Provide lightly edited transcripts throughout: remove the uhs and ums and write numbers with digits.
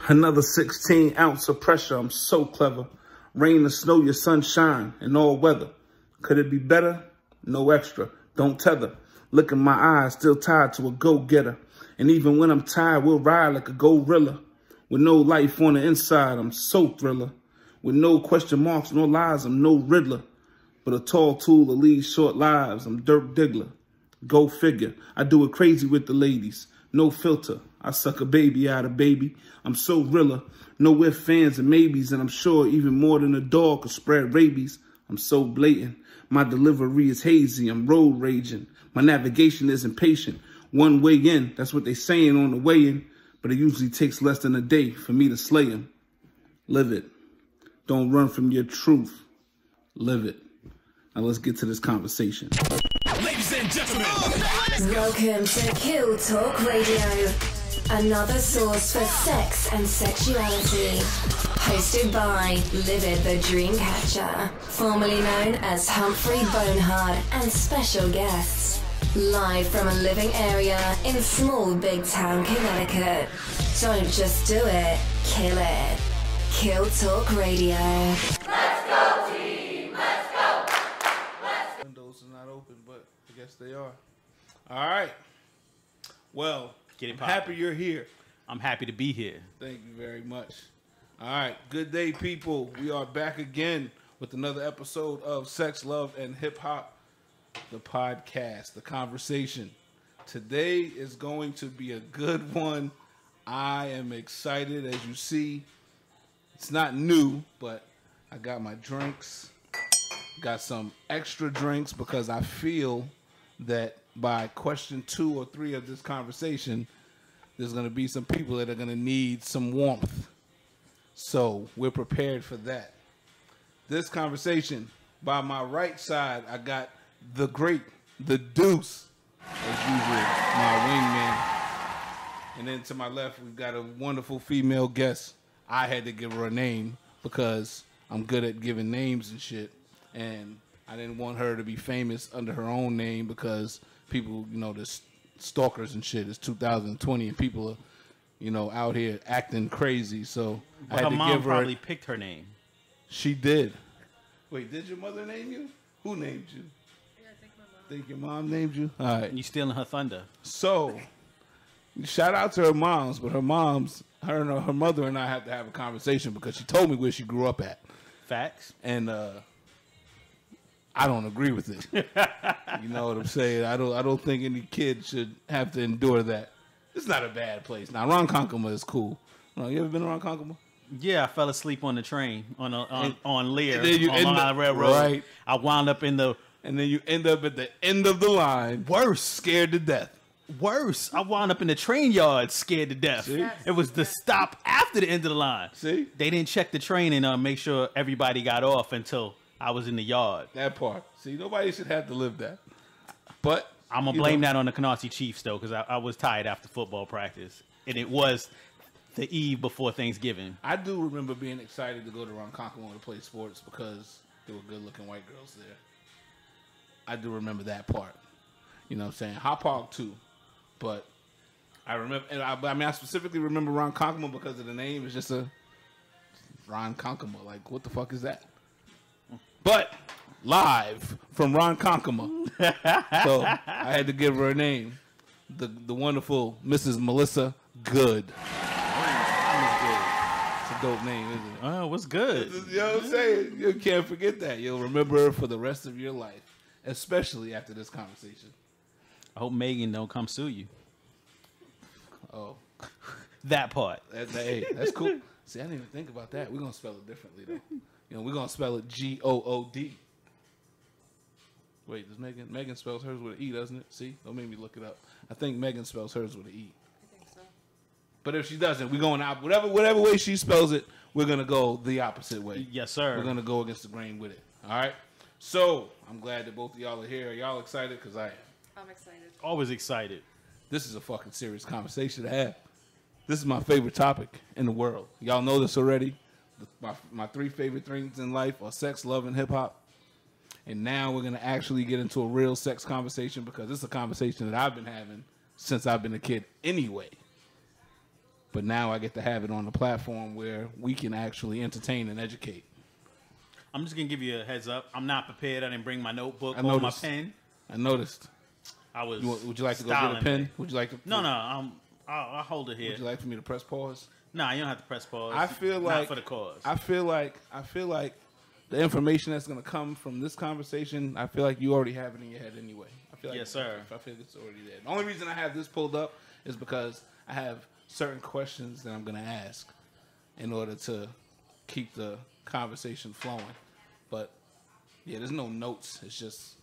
Another 16 ounce of pressure. I'm so clever. Rain or snow, your sunshine in all weather. Could it be better? No extra. Don't tether. Look in my eyes, still tied to a go-getter. And even when I'm tired, we'll ride like a gorilla. With no life on the inside, I'm so thriller. With no question marks, no lies, I'm no Riddler. But a tall tool that leads short lives, I'm Dirk Diggler. Go figure. I do it crazy with the ladies. No filter. I suck a baby out of baby. I'm so realer. No ifs, fans, and maybes. And I'm sure even more than a dog could spread rabies. I'm so blatant. My delivery is hazy. I'm road raging. My navigation is impatient. One way in. That's what they saying on the way in. But it usually takes less than a day for me to slay him. Live it. Don't run from your truth. Live it. Now let's get to this conversation. Ladies and gentlemen, welcome to Kill Talk Radio, another source for sex and sexuality. Hosted by Liv3d the Dreamcatcher, formerly known as Humphrey Bonehard, and special guests. Live from a living area in small big town Connecticut. Don't just do it, kill it. Kill Talk Radio. Let's go, team! Let's go! Windows are not open, but I guess they are. All right. Well, I'm happy you're here. I'm happy to be here. Thank you very much. All right. Good day, people. We are back again with another episode of Sex, Love, and Hip Hop, the podcast, the conversation. Today is going to be a good one. I am excited. As you see, it's not new, but I got my drinks. Got some extra drinks because I feel that by question 2 or 3 of this conversation, there's going to be some people that are going to need some warmth. So we're prepared for that. This conversation, by my right side, I got the great, the Deuce, as usual, my wingman. And then to my left, we've got a wonderful female guest. I had to give her a name because I'm good at giving names and shit. And I didn't want her to be famous under her own name because people, you know, the stalkers and shit. It's 2020 and people are, you know, out here acting crazy. So I had to give her. Probably picked her name. She did. Wait, did your mother name you? Who named you? Yeah, I think my mom. Think your mom named you? All right. You stealing her thunder. So, shout out to her moms, but her mother and I have to have a conversation because she told me where she grew up at. Facts. And I don't agree with it. You know what I'm saying? I don't think any kid should have to endure that. It's not a bad place. Now, Ronkonkoma is cool. You ever been to Ronkonkoma? Yeah, I fell asleep on the train on Lear on Long Island Railroad. Right. I wound up in the. And then you end up at the end of the line. Worse. Scared to death. Worse. I wound up in the train yard scared to death. See? It was the stop after the end of the line. See? They didn't check the train and make sure everybody got off until I was in the yard. That part. See, nobody should have to live that. But I'm going to blame that on the Canarsie Chiefs, though, because I was tired after football practice. And it was the eve before Thanksgiving. I do remember being excited to go to Ronkonkoma to play sports because there were good-looking white girls there. I do remember that part. You know what I'm saying? Hop Park, too. But I remember, and I specifically remember Ronkonkoma because of the name. It's just a Ronkonkoma. Like, what the fuck is that? But live from Ronkonkoma. So I had to give her a name. The wonderful Mrs. Melissa Goode. It's a dope name, isn't it? Oh, what's good? You know what I'm saying? You can't forget that. You'll remember her for the rest of your life, especially after this conversation. I hope Megan don't come sue you. Oh. That part. Hey, that's cool. See, I didn't even think about that. We're going to spell it differently, though. You know, we're going to spell it G-O-O-D. Wait, does Megan spells hers with an E, doesn't it? See? Don't make me look it up. I think Megan spells hers with an E. I think so. But if she doesn't, we're going out. Whatever way she spells it, we're going to go the opposite way. Yes, sir. We're going to go against the grain with it. All right? So, I'm glad that both of y'all are here. Are y'all excited? Because I am. I'm excited. Always excited. This is a fucking serious conversation to have. This is my favorite topic in the world. Y'all know this already. My 3 favorite things in life are sex, love, and hip-hop. And now we're going to actually get into a real sex conversation because it's a conversation that I've been having since I've been a kid anyway. but now I get to have it on a platform where we can actually entertain and educate. I'm just gonna give you a heads up. I'm not prepared. I didn't bring my notebook or my pen. I noticed. I was. Would you like to go get a pen? Would you like to? No. I'll hold it here. Would you like for me to press pause? Nah, you don't have to press pause. I feel like not for the cause. I feel like the information that's gonna come from this conversation, I feel like you already have it in your head anyway. I feel like yes, sir. I feel it's already there. The only reason I have this pulled up is because I have certain questions that I'm gonna ask in order to keep the conversation flowing. But yeah, there's no notes. It's just,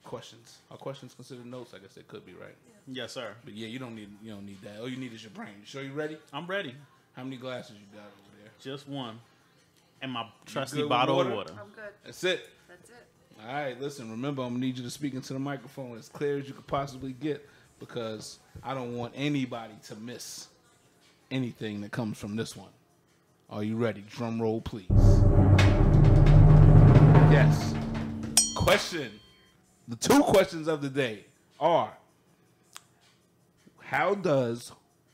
questions. Are questions considered notes? I guess they could be, right? Yes, sir. But yeah, you don't need that. All you need is your brain. You sure you ready? I'm ready. How many glasses you got over there? Just one. And my trusty bottle of water. I'm good. That's it. That's it. All right, listen, remember, I'm going to need you to speak into the microphone as clear as you could possibly get, because I don't want anybody to miss anything that comes from this one. Are you ready? Drum roll, please. Yes. Question. The 2 questions of the day are, does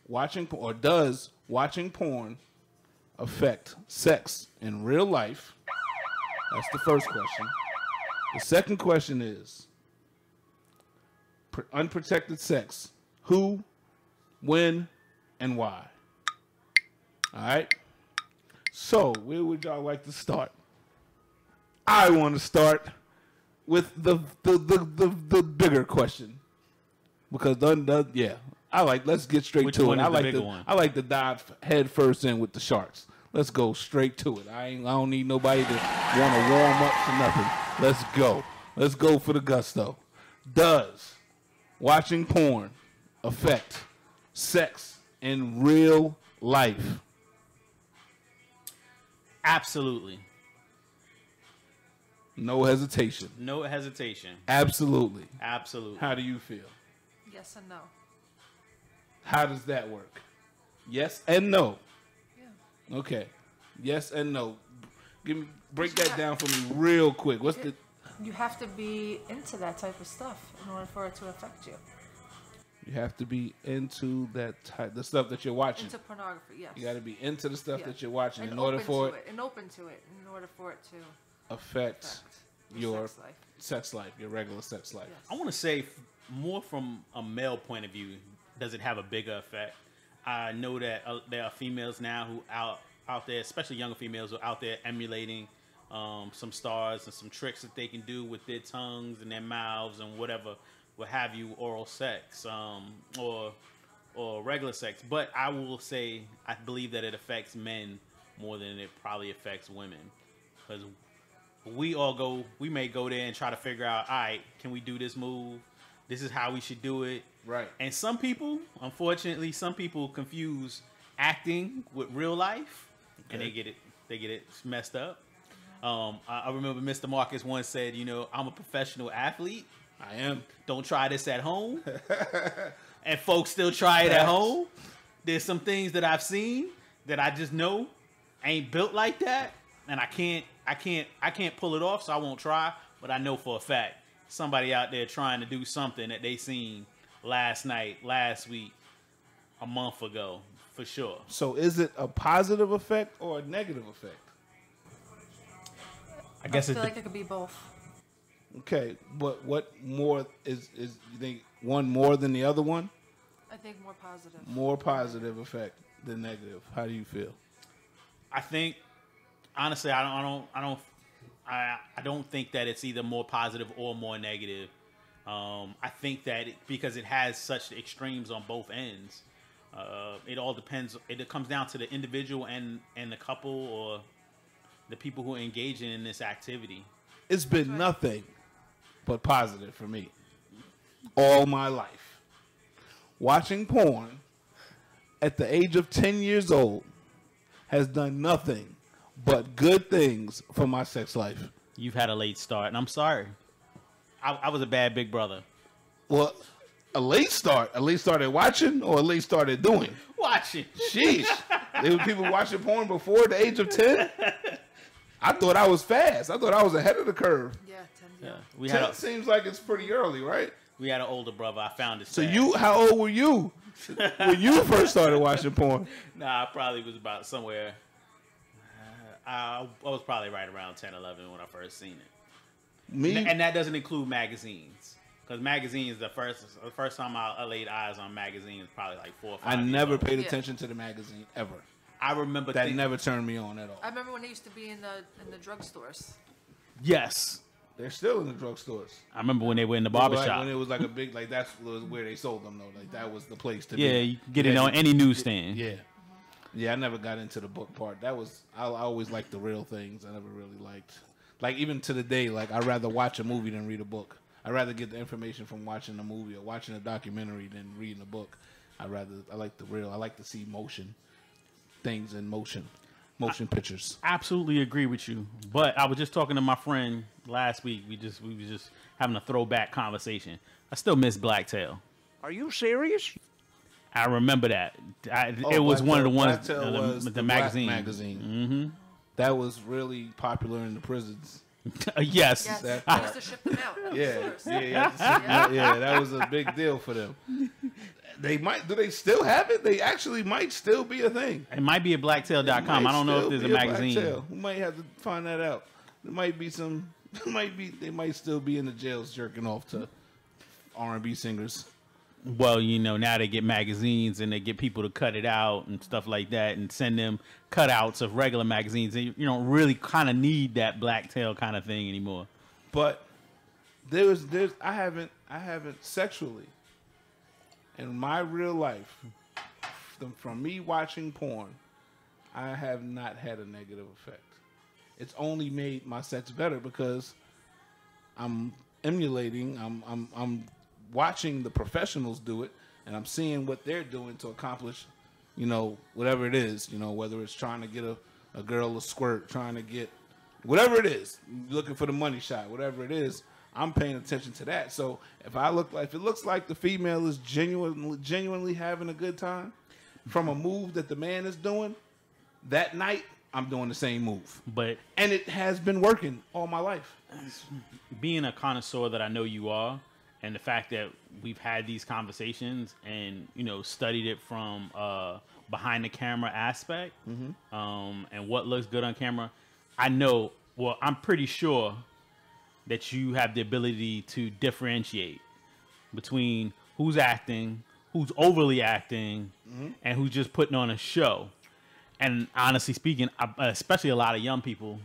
watching porn affect sex in real life? That's the first question. The second question is, unprotected sex. Who, when, and why? All right? So, where would y'all like to start? I want to start with the bigger question. Because let's get straight Which to one it. is the bigger one? I like to dive head first in with the sharks. Let's go straight to it. I don't need nobody to want to warm up to nothing. Let's go. Let's go for the gusto. Does watching porn affect sex in real life? Absolutely. No hesitation. No hesitation. Absolutely. Absolutely. How do you feel? Yes and no. How does that work? Yes and no. Yeah. Okay. Yes and no. Break that down for me real quick. You have to be into that type of stuff in order for it to affect you. You have to be into the stuff that you're watching. Into pornography, yes. You got to be into the stuff that you're watching and in order for it. And open to it in order for it to affect your sex life. Your regular sex life. Yes. I want to say more from a male point of view, does it have a bigger effect? I know that there are females now who out there, especially younger females, who are out there emulating some stars and some tricks that they can do with their tongues and their mouths and whatever, what have you, oral sex or regular sex. But I will say I believe that it affects men more than it probably affects women, because we may go there and try to figure out, all right, can we do this move? This is how we should do it. Right. And some people, unfortunately, confuse acting with real life, and they get it messed up. I remember Mr. Marcus once said, I'm a professional athlete. I am. Don't try this at home. And folks still try it at home. There's some things that I've seen that I just know ain't built like that, and I can't pull it off, so I won't try. But I know for a fact somebody out there trying to do something that they seen last night, last week, a month ago, for sure. So is it a positive effect or a negative effect? I feel like it could be both. Okay, but what more is you think one more than the other one? I think more positive. More positive effect than negative. How do you feel? I think, honestly, I don't think that it's either more positive or more negative. I think that because it has such extremes on both ends, it all depends. It comes down to the individual and the couple or the people who are engaging in this activity. It's been nothing but positive for me all my life. Watching porn at the age of 10 years old has done nothing but good things for my sex life. You've had a late start, and I'm sorry. I was a bad big brother. Well, a late start? A late start at watching or a late start at doing? Watching. Sheesh. There were people watching porn before the age of 10? I thought I was fast. I thought I was ahead of the curve. Yeah, 10 Yeah. 10 seems like it's pretty early, right? We had an older brother. I found it So sad. how old were you when you first started watching porn? Nah, I probably was about somewhere. I was probably right around 10, 11 when I first seen it. Me? And that doesn't include magazines. Because magazines, the first time I laid eyes on magazines, probably like 4 or 5 I years never old. paid attention to the magazine ever. I remember That never turned me on at all. I remember when they used to be in the drugstores. Yes. They're still in the drugstores. I remember when they were in the barbershop. When it was like a big, like that's where they sold them though. Like that was the place to be. Yeah, you can get it on any newsstand. Yeah. Yeah, I never got into the book part. I always liked the real things. I never really liked, like even to the day, like I'd rather watch a movie than read a book. I'd rather get the information from watching a movie or watching a documentary than reading a book. I like the real. I like to see motion, things in motion pictures. Absolutely agree with you. But I was just talking to my friend last week. We was just having a throwback conversation. I still miss Blacktail. Are you serious? I remember that. It was one of the ones, the magazine. Mm-hmm. That was really popular in the prisons. Yes. I used to ship them out. Yeah, that was a big deal for them. Do they still have it? They actually might still be a thing. It might be at blacktail.com. I don't know if there's a magazine. Blacktail. We might have to find that out. There might be they might still be in the jails jerking off to R&B singers. Well, now they get magazines and they get people to cut it out and stuff like that and send them cutouts of regular magazines. And you don't really kind of need that Blacktail kind of thing anymore. But I haven't sexually in my real life from me watching porn, I have not had a negative effect. It's only made my sex better because I'm emulating, I'm watching the professionals do it, and I'm seeing what they're doing to accomplish, whatever it is, whether it's trying to get a girl a squirt, trying to get whatever it is, looking for the money shot, whatever it is, I'm paying attention to that. So if it looks like the female is genuinely having a good time from a move that the man is doing, that night I'm doing the same move. And it has been working all my life. Being a connoisseur that I know you are, and the fact that we've had these conversations and, studied it from behind the camera aspect, and what looks good on camera, I'm pretty sure that you have the ability to differentiate between who's acting, who's overly acting, and who's just putting on a show. And honestly speaking, especially a lot of young people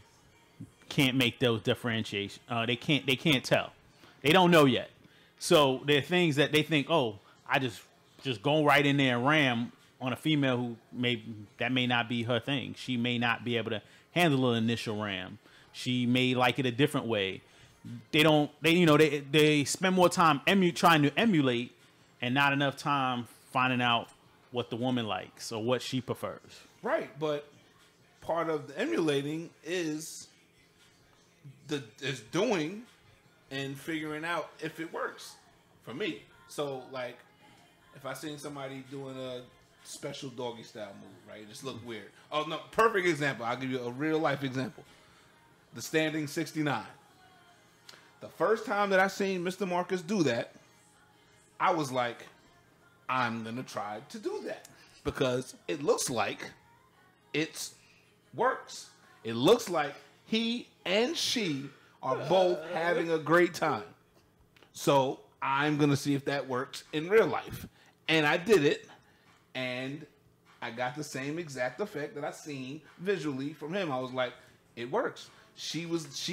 can't make those differentiations. They can't tell. They don't know yet. So there are things that they think, I just go right in there and ram on a female who may not be her thing. She may not be able to handle an initial ram. She may like it a different way. They spend more time trying to emulate and not enough time finding out what the woman likes or what she prefers. Right, but part of the emulating is doing and figuring out if it works for me. So, like, if I seen somebody doing a special doggy style move, right, it just look weird. Oh no, perfect example. I'll give you a real life example. The standing 69. The first time that I seen Mr. Marcus do that, I was like, I'm gonna try to do that because it looks like it works. It looks like he and she are both having a great time. So I'm gonna see if that works in real life. And I did it, and I got the same exact effect that I seen visually from him. I was like, it works. She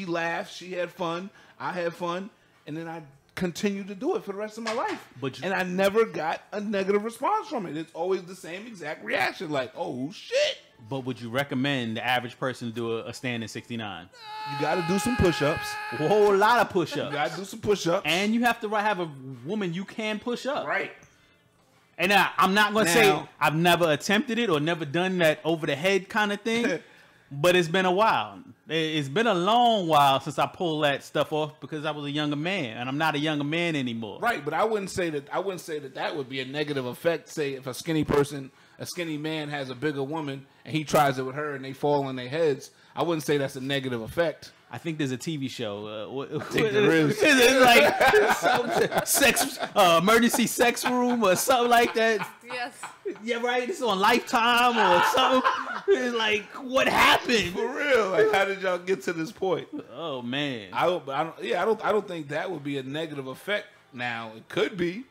laughed, she had fun, I had fun, and then I continued to do it for the rest of my life. And I never got a negative response from it. It's always the same exact reaction, like, oh shit. But would you recommend the average person do a standing 69? You got to do some push-ups. A whole lot of push-ups. You got to do some push-ups. And you have to have a woman you can push up. Right. And I'm not going to say I've never attempted it or never done that over-the-head kind of thing, but it's been a while. It's been a long while since I pulled that stuff off because I was a younger man, and I'm not a younger man anymore. Right, but I wouldn't say that would be a negative effect. Say if a skinny man has a bigger woman and he tries it with her and they fall on their heads, I wouldn't say that's a negative effect. I think there's a TV show. I think there is. It's like sex, emergency sex room or something like that. Yes. Yeah, right. It's on Lifetime or something. It's like, what happened? For real. Like, how did y'all get to this point? Oh man. I don't think that would be a negative effect. Now it could be.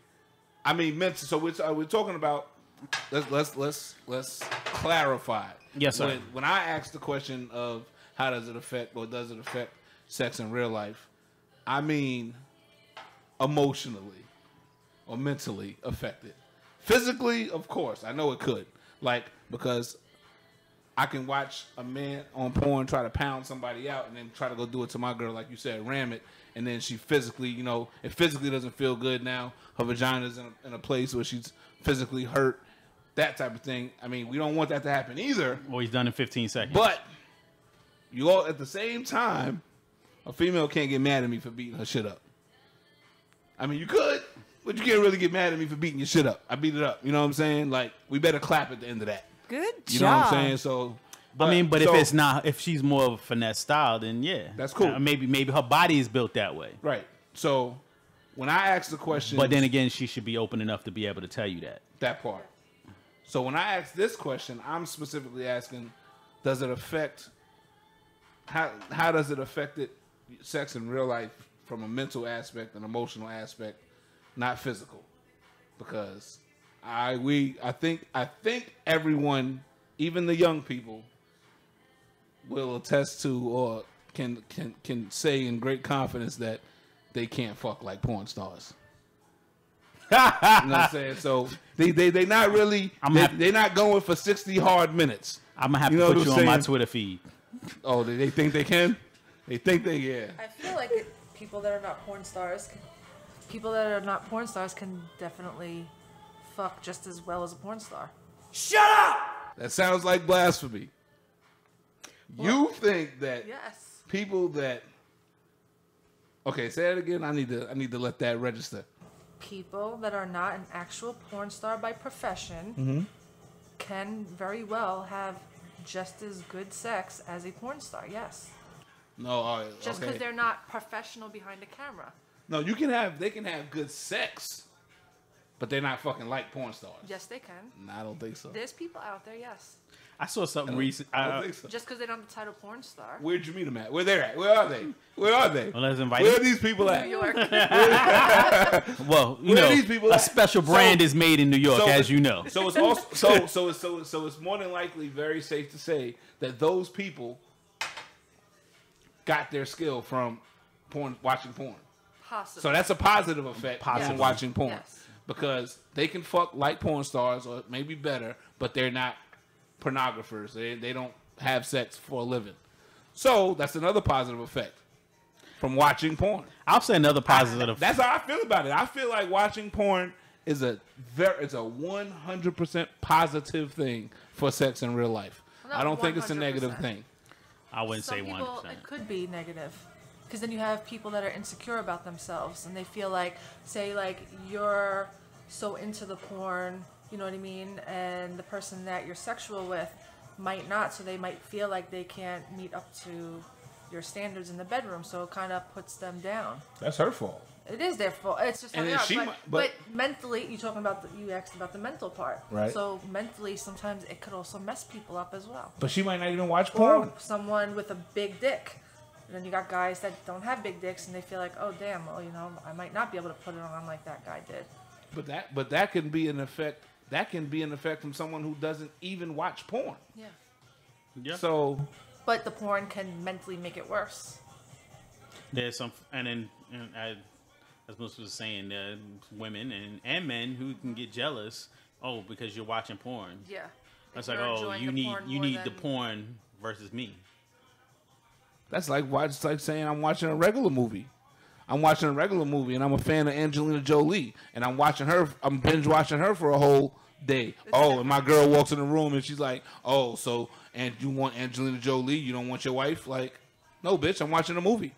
I mean, mental. So we're talking about. Let's clarify. Yes, sir. When I asked the question of how does it affect or does it affect sex in real life, I mean emotionally or mentally affected. Physically, of course, I know it could. Like, because I can watch a man on porn try to pound somebody out and then try to go do it to my girl, like you said, ram it, and then she physically, it physically doesn't feel good now. Her vagina's in a place where she's physically hurt, that type of thing. I mean, we don't want that to happen either. Well, he's done in 15 seconds. But you all, at the same time, a female can't get mad at me for beating her shit up. I mean, you could, but you can't really get mad at me for beating your shit up. I beat it up. You know what I'm saying? Like, we better clap at the end of that. Good job. You know what I'm saying? So, but if she's more of a finesse style, then yeah, that's cool. Maybe her body is built that way. Right. So, when I ask the question, but then again, she should be open enough to be able to tell you that part. So when I ask this question, I'm specifically asking, does it affect how does it affect sex in real life from a mental aspect, an emotional aspect, not physical? Because I think everyone, even the young people, will attest to or can say in great confidence that they can't fuck like porn stars. You know what I'm saying? So they not really they're not going for 60 hard minutes. I'm gonna have to put you on my Twitter feed. Oh, they think they can? They think they I feel like people that are not porn stars can definitely fuck just as well as a porn star. Shut up! That sounds like blasphemy. Well, you think that people that okay, say it again. I need to let that register. People that are not an actual porn star by profession can very well have just as good sex as a porn star. Yes. No, just because they're not professional behind a camera. No, they can have good sex, but they're not fucking like porn stars. Yes, they can. No, I don't think so. There's people out there, yes. I saw something recent. I don't think so. Just because they don't have the title porn star. Where'd you meet them at? Where they at? Where are they? Where are they? Well, let's invite Where are these people at? New York. Well, a special brand is made in New York, as you know. So it's also so it's more than likely very safe to say that those people got their skill from watching porn. Possibly. So that's a positive effect from watching porn. Yes. Because they can fuck like porn stars or maybe better, but they're not pornographers. They don't have sex for a living. So that's another positive effect from watching porn. I'll say another positive. That's how I feel about it. I feel like watching porn is it's a 100% positive thing for sex in real life. No, I don't think it's a 100%. negative thing. I wouldn't say 100%. People, it could be negative. Because then you have people that are insecure about themselves and they feel like, say, like, you're so into the porn, you know what I mean? And the person that you're sexual with might not, so they might feel like they can't meet up to your standards in the bedroom, so it kind of puts them down. That's her fault. It is their fault. It's just and but mentally, you asked about the mental part, right? So mentally, sometimes it could also mess people up as well. But she might not even watch porn. Or someone with a big dick. And then you got guys that don't have big dicks, and they feel like, oh damn, well, I might not be able to put it on like that guy did. But that can be an effect. That can be an effect from someone who doesn't even watch porn. Yeah. Yeah. So. But the porn can mentally make it worse. There's some, as Melissa was saying, women and men who can get jealous. Oh, because you're watching porn. Yeah. That's like, oh, you need the porn versus me. That's like saying I'm watching a regular movie. I'm watching a regular movie, and I'm a fan of Angelina Jolie, and I'm binge watching her for a whole day. And my girl walks in the room, and she's like, "Oh, so and you want Angelina Jolie? You don't want your wife?" Like, no, bitch, I'm watching a movie.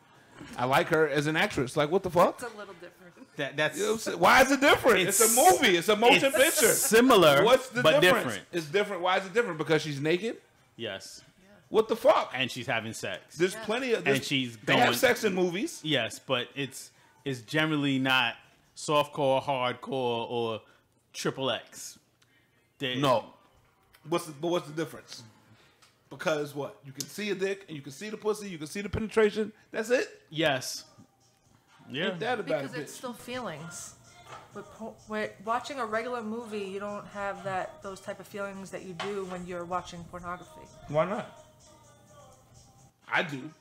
I like her as an actress. Like, what the fuck? It's a little different. That's you know why is it different? It's a movie. It's a motion picture. Similar, What's the but difference? Different. It's different. Why is it different? Because she's naked? Yes. What the fuck? And she's having sex. There's plenty of. And she's they have sex in movies. Yes, but it's generally not softcore, hardcore, or XXX. No. What's the difference? Because what? You can see a dick and you can see the pussy, you can see the penetration. That's it? Yes. Yeah. Ain't that about Because it, it's still feelings. With watching a regular movie, you don't have those type of feelings that you do when you're watching pornography. Why not? I do.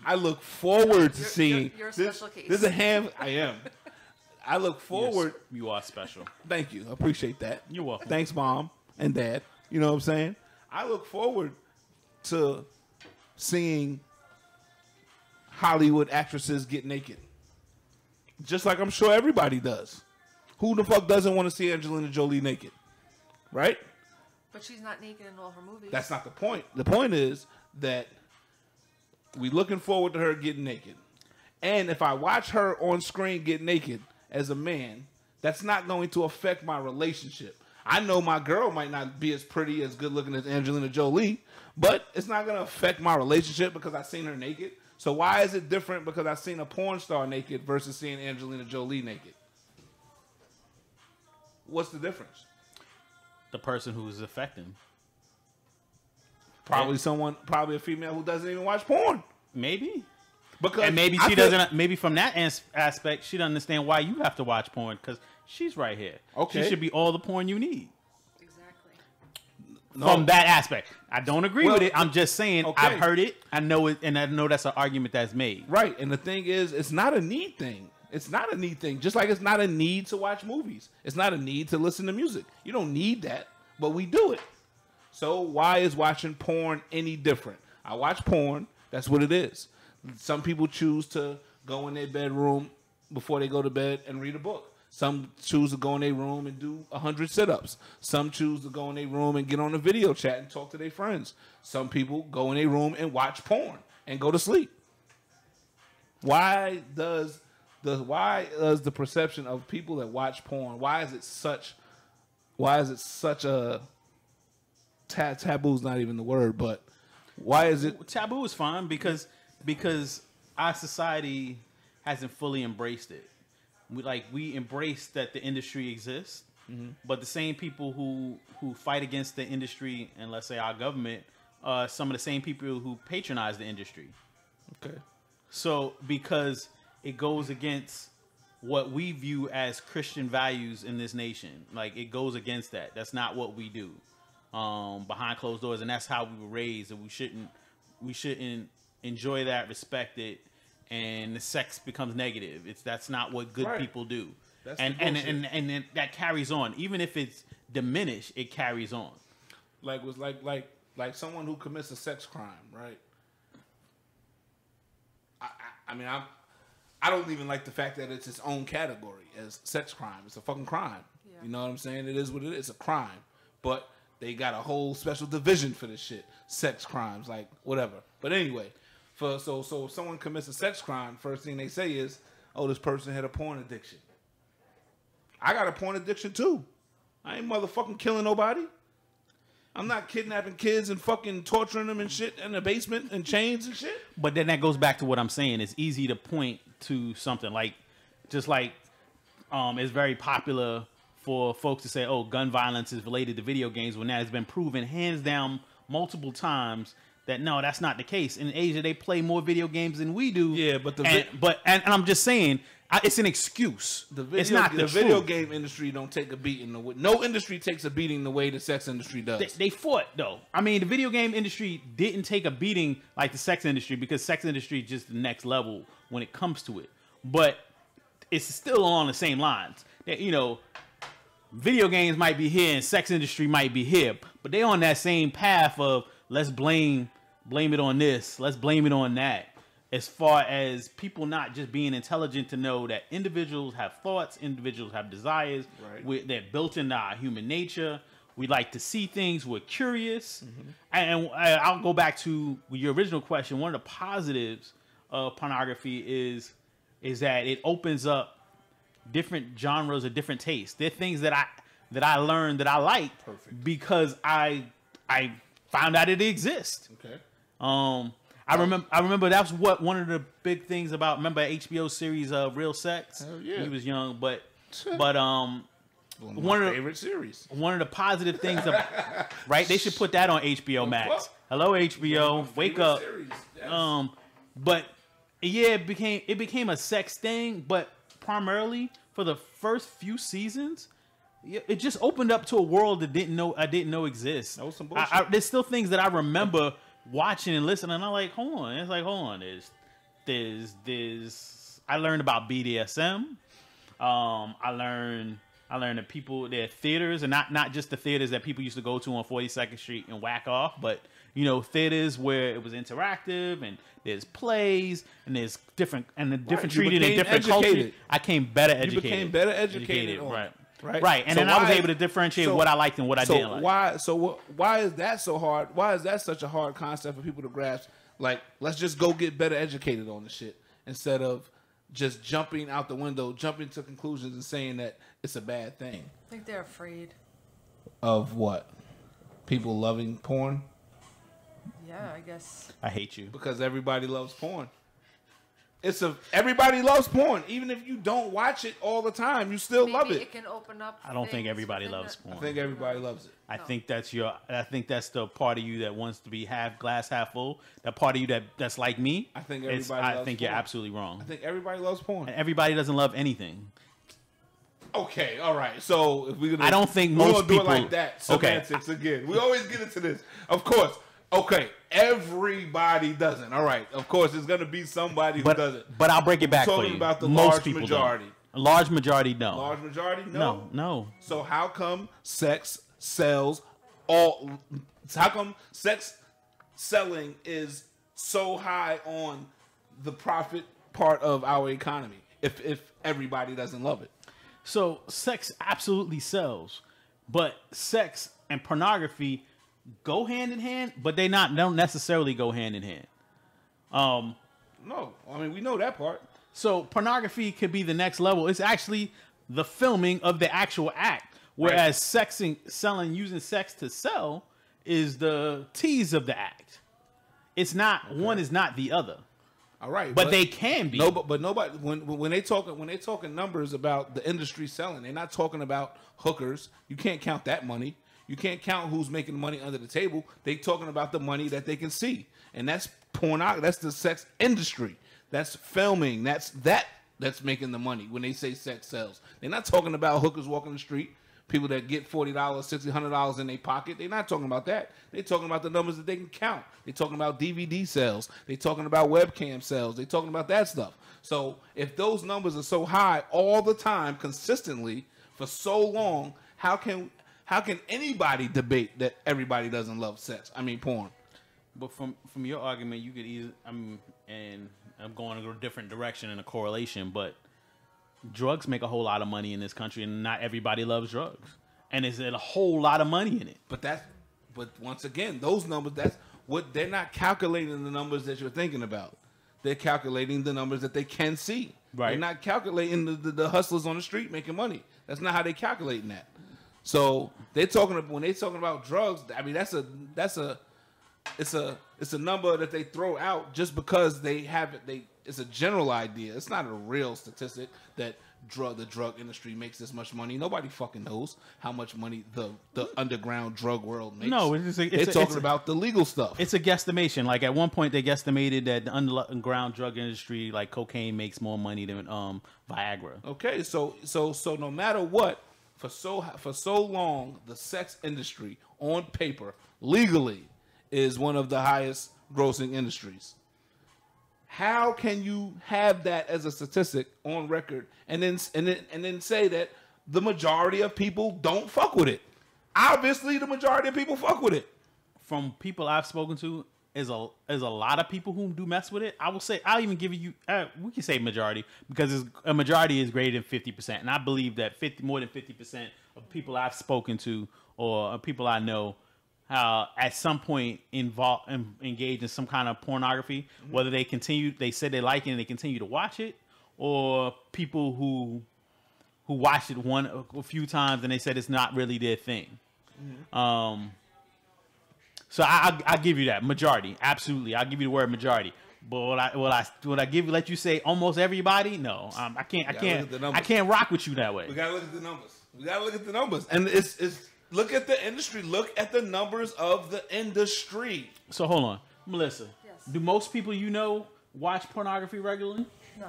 I look forward to seeing. You're a special case. This is a ham. I am. I look forward. Yes, you are special. Thank you. I appreciate that. You're welcome. Thanks, Mom and Dad. You know what I'm saying? I look forward to seeing Hollywood actresses get naked. Just like I'm sure everybody does. Who the fuck doesn't want to see Angelina Jolie naked? Right? But she's not naked in all her movies. That's not the point. The point is that we looking forward to her getting naked. And if I watch her on screen get naked as a man, that's not going to affect my relationship. I know my girl might not be as pretty, as good looking as Angelina Jolie, but it's not going to affect my relationship because I've seen her naked. So why is it different because I've seen a porn star naked versus seeing Angelina Jolie naked? What's the difference? The person who's affecting. Probably a female who doesn't even watch porn. Maybe. Because and maybe she doesn't. Maybe from that aspect, she doesn't understand why you have to watch porn because she's right here. Okay, she should be all the porn you need. Exactly. From that aspect, I don't agree with it. I'm just saying I've heard it. I know it, and I know that's an argument that's made. Right, and the thing is, it's not a need thing. It's not a need thing. Just like it's not a need to watch movies. It's not a need to listen to music. You don't need that, but we do it. So why is watching porn any different? I watch porn. That's what it is. Some people choose to go in their bedroom before they go to bed and read a book. Some choose to go in their room and do 100 sit-ups. Some choose to go in their room and get on a video chat and talk to their friends. Some people go in their room and watch porn and go to sleep. Why does the perception of people that watch porn, why is it such a taboo is not even the word, but why is it taboo is fine because our society hasn't fully embraced it. We embrace that the industry exists, but the same people who fight against the industry and let's say our government are some of the same people who patronize the industry. Okay. So because it goes against what we view as Christian values in this nation. Like it goes against that. That's not what we do. Behind closed doors, and that's how we were raised, and we shouldn't enjoy that, respect it, and the sex becomes negative. That's not what good people do. That's and that carries on. Even if it's diminished, it carries on. Like someone who commits a sex crime, right? I don't even like the fact that it's its own category as sex crime. It's a fucking crime. Yeah. You know what I'm saying? It is what it is. It's a crime. But they got a whole special division for this shit. Sex crimes, like whatever. But anyway, so if someone commits a sex crime, first thing they say is, oh, this person had a porn addiction. I got a porn addiction too. I ain't motherfucking killing nobody. I'm not kidnapping kids and fucking torturing them and shit in the basement and chains and shit. But then that goes back to what I'm saying. It's easy to point to something like it's very popular for folks to say, oh, gun violence is related to video games when that has been proven hands down multiple times that no, that's not the case. In Asia, they play more video games than we do. Yeah, but I'm just saying, it's an excuse. It's not the video game industry don't take a beating. No industry takes a beating the way the sex industry does. They fought though. I mean, the video game industry didn't take a beating like the sex industry because sex industry is just the next level when it comes to it. But it's still on the same lines. Video games might be here and sex industry might be here, but they're on that same path of let's blame it on this, let's blame it on that. As far as people not just being intelligent to know that individuals have thoughts, individuals have desires, right. They're built into our human nature. We like to see things, we're curious. Mm-hmm. And I'll go back to your original question. One of the positives of pornography is that it opens up different genres or different tastes. There are things that I learned that I like because I found out it exists. Okay. I remember that's what one of the big things about. Remember HBO series Real Sex? Hell yeah. He was young, but one of my favorite series. One of the positive things, right? They should put that on HBO Max. Hello HBO, wake up. Yes. But yeah, it became a sex thing, but primarily for the first few seasons, it just opened up to a world that I didn't know exists. That was some bullshit. There's still things that I remember watching and listening, and I'm like, hold on. It's like, hold on. There's. I learned about BDSM. I learned that people, there are theaters, and not just the theaters that people used to go to on 42nd Street and whack off, but theaters where it was interactive, and there's plays, and there's different treated in different cultures. I came better educated. You became better educated, right. And so then I was able to differentiate what I liked and what I didn't like. Why is that so hard? Why is that such a hard concept for people to grasp? Like, let's just go get better educated on the shit instead of just jumping out the window, jumping to conclusions and saying that it's a bad thing. I think they're afraid. Of what? People loving porn? Yeah, I guess. I hate you. Because everybody loves porn. Everybody loves porn. Even if you don't watch it all the time, you still love it. It can open up. I don't think everybody loves porn. I think everybody loves it. I think that's the part of you that wants to be glass half full. That part of you that's like me. I think everybody loves porn. You're absolutely wrong. I think everybody loves porn. And everybody doesn't love anything. Okay, all right. So if we're gonna, I don't think most people do it like that. Semantics again. We always get into this. Of course. Okay, everybody doesn't. All right, of course, there's gonna be somebody who doesn't. But I'll break it back for you. Talking about the most large people majority. Don't. A large majority, no. Large majority, no. No. So how come sex sells all? How come sex selling is so high on the profit part of our economy? If everybody doesn't love it. So sex absolutely sells, but sex and pornography go hand in hand, but don't necessarily go hand in hand. No, I mean, we know that part. So pornography could be the next level. It's actually the filming of the actual act, whereas selling using sex to sell is the tease of the act. It's not one is not the other. All right, but they can be. No, but nobody when they talking numbers about the industry selling, they're not talking about hookers. You can't count that money. You can't count who's making money under the table. They talking about the money that they can see, and that's pornography. That's the sex industry. That's filming. That's making the money when they say sex sells. They're not talking about hookers walking the street, people that get $40, $60, $100 in their pocket. They're not talking about that. They're talking about the numbers that they can count. They're talking about DVD sales. They're talking about webcam sales. They're talking about that stuff. So if those numbers are so high all the time, consistently, for so long, how can anybody debate that everybody doesn't love sex? I mean, porn. But from your argument, you could easily, and I'm going to a different direction in a correlation, but drugs make a whole lot of money in this country, and not everybody loves drugs. And there's a whole lot of money in it. But once again, those numbers, that's what they're not calculating the numbers that you're thinking about. They're calculating the numbers that they can see. Right. They're not calculating the hustlers on the street making money. That's not how they're calculating that. So when they're talking about drugs, I mean it's a number that they throw out just because they have it. It's a general idea. It's not a real statistic that the drug industry makes this much money. Nobody fucking knows how much money the underground drug world makes. No, they're talking about the legal stuff. It's a guesstimation. Like at one point, they guesstimated that the underground drug industry, like cocaine, makes more money than Viagra. Okay, so no matter what, for so long, the sex industry on paper legally is one of the highest grossing industries. How can you have that as a statistic on record and then say that the majority of people don't fuck with it? Obviously, the majority of people fuck with it. From people I've spoken to, is a lot of people who do mess with it. I will say, I'll even give you, we can say majority, because a majority is greater than 50%. And I believe that more than 50% of people I've spoken to or people I know at some point engaged in some kind of pornography, whether they said they like it and they continue to watch it, or people who watched it a few times and they said it's not really their thing. So I give you that majority. Absolutely, I'll give you the word majority. But let you say almost everybody? No, I can't rock with you that way. We gotta look at the numbers. And it's look at the industry. Look at the numbers of the industry. So hold on, Melissa. Yes. Do most people you know watch pornography regularly? No.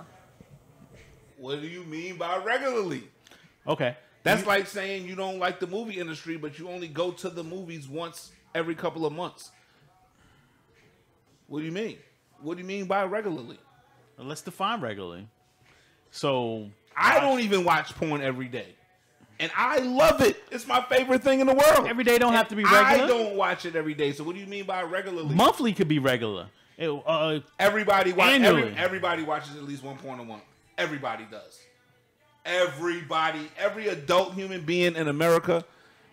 What do you mean by regularly? Okay. That's like saying you don't like the movie industry, but you only go to the movies once every couple of months. What do you mean? What do you mean by regularly? Let's define regularly. So I don't even watch porn every day. And I love it. It's my favorite thing in the world. Every day don't have to be regular. I don't watch it every day. So what do you mean by regularly? Monthly could be regular. Everybody Annually. everybody watches at least one porn a month. Everybody does. Everybody, every adult human being in America.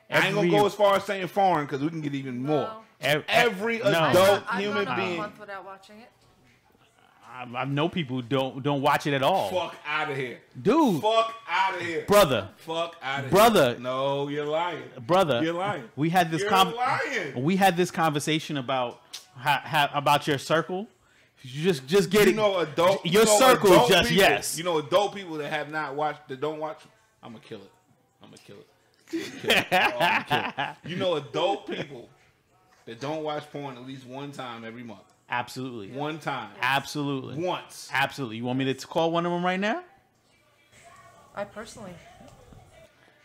I ain't gonna go as far as saying foreign because we can get even more. Every adult human being. I've gone a month without watching it. I know people who don't watch it at all. Fuck out of here, dude. Fuck out of here, brother. Fuck out of brother. Here. No, you're lying, brother. You're lying. We had this. Lying. We had this conversation about about your circle. You just get it. Adult. Your circle, adult just people, yes. Adult people that have not watched, that don't watch. I'm gonna kill it. Adult people that don't watch porn at least one time every month. Absolutely. One time. Absolutely. Once. Absolutely. You want me to call one of them right now? I personally.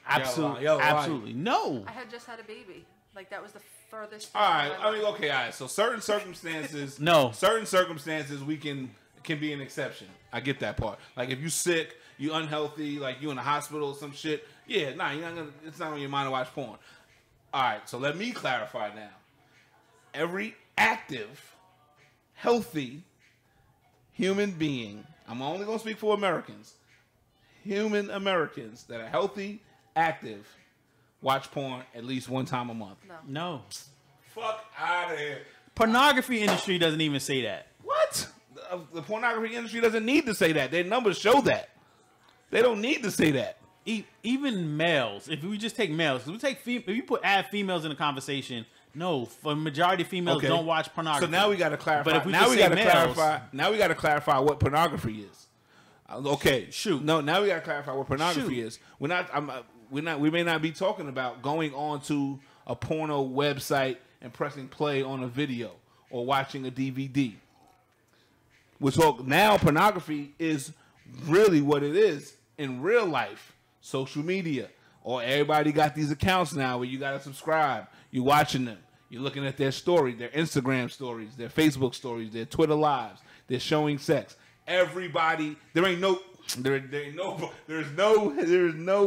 Absolutely. Yo, absolutely. No. I had just had a baby. Like that was the furthest. All right. I mean, okay. All right. So certain circumstances. Certain circumstances we can be an exception. I get that part. Like if you sick, you unhealthy, like you in the hospital or some shit. Yeah. You're not gonna. It's not on your mind to watch porn. All right. So let me clarify now. Every active, healthy human being, I'm only going to speak for Americans, human Americans that are healthy, active, watch porn at least one time a month. No. Fuck out of here. Pornography industry doesn't even say that. What? The pornography industry doesn't need to say that. Their numbers show that. They don't need to say that. Even males, if we just take males, if you add females in the conversation, no, for majority of females don't watch pornography. So now we got to clarify. But if we now we got to males, clarify. Now we got to clarify what pornography is. Okay, shoot. No, now we got to clarify what pornography is. We may not be talking about going onto a porno website and pressing play on a video or watching a DVD. We're talking now. Pornography is really what it is in real life. Social media. Or everybody got these accounts now where you got to subscribe. You're watching them. You're looking at their story, their Instagram stories, their Facebook stories, their Twitter lives. They're showing sex. Everybody, there is no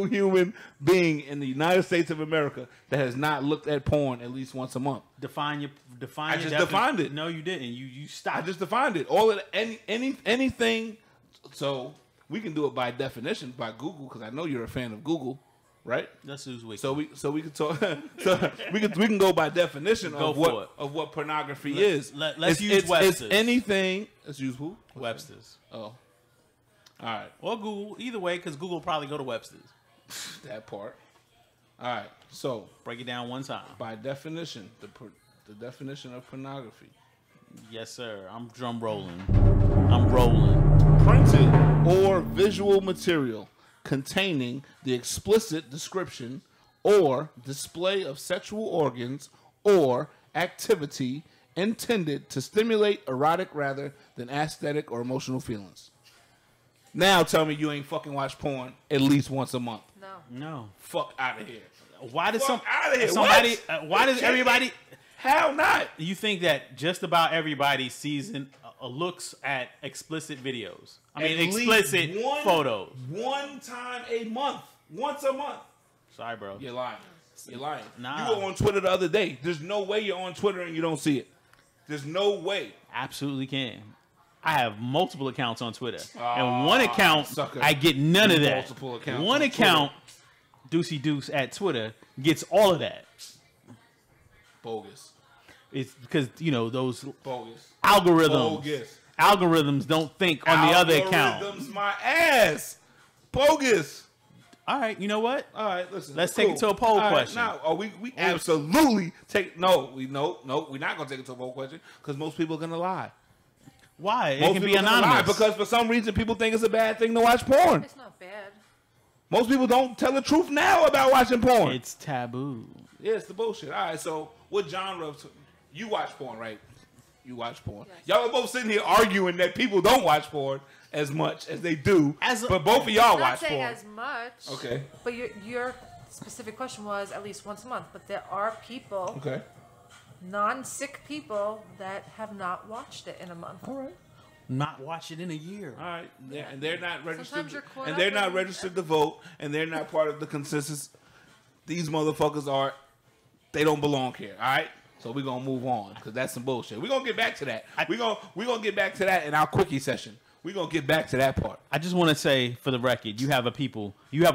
human being in the United States of America that has not looked at porn at least once a month. Define. I just defined it. No, you didn't. You stopped. I just defined it. All of anything. So we can do it by definition by Google because I know you're a fan of Google. Right. That's who's wiki. So we can talk. So we can go by definition of what pornography is. Let's use Webster's. It's anything. Let's use who? Webster's. Oh, all right. Or Google. Either way, because Google will probably go to Webster's. That part. All right. So break it down one time. By definition, the definition of pornography. Yes, sir. I'm drum rolling. I'm rolling. Printed or visual material containing the explicit description or display of sexual organs or activity intended to stimulate erotic rather than aesthetic or emotional feelings. Now tell me you ain't fucking watch porn at least once a month. No. Fuck out of here. Why does out of here. somebody? Why does everybody? How not? You think that just about everybody sees looks at explicit videos? I mean, explicit photos. One time a month. Once a month. Sorry, bro. You're lying. You're lying. Nah. You were on Twitter the other day. There's no way you're on Twitter and you don't see it. There's no way. Absolutely can. I have multiple accounts on Twitter. And one account, sucker. I get none of that. Multiple accounts one on account, Deucey Deuce at Twitter, gets all of that. Bogus. It's because, those bogus algorithms. Bogus. Algorithms don't think on the other account. Algorithms, my ass. Bogus. All right, you know what? All right, listen. Let's take it to a poll question. Now, we absolutely take no. We're not gonna take it to a poll question because most people are gonna lie. Why? It Most can be people are gonna lie anonymous. because for some reason people think it's a bad thing to watch porn. It's not bad. Most people don't tell the truth now about watching porn. It's taboo. Yeah, it's the bullshit. All right, so what genre of you watch porn, right? You watch porn. Yes. Y'all are both sitting here arguing that people don't watch porn as much as they do. But both of y'all I'm not watch saying porn. as much. Okay. But your specific question was at least once a month. But there are people, Okay. non-sick people, that have not watched it in a month. All right. Not watch it in a year. All right. And they're not registered. Sometimes you're caught And they're up not in- registered to vote. And they're not part of the consensus. These motherfuckers are. They don't belong here. All right. So we're gonna move on because that's some bullshit. We're gonna get back to that. We're gonna get back to that in our quickie session. We're gonna get back to that part. I just want to say, for the record, you have a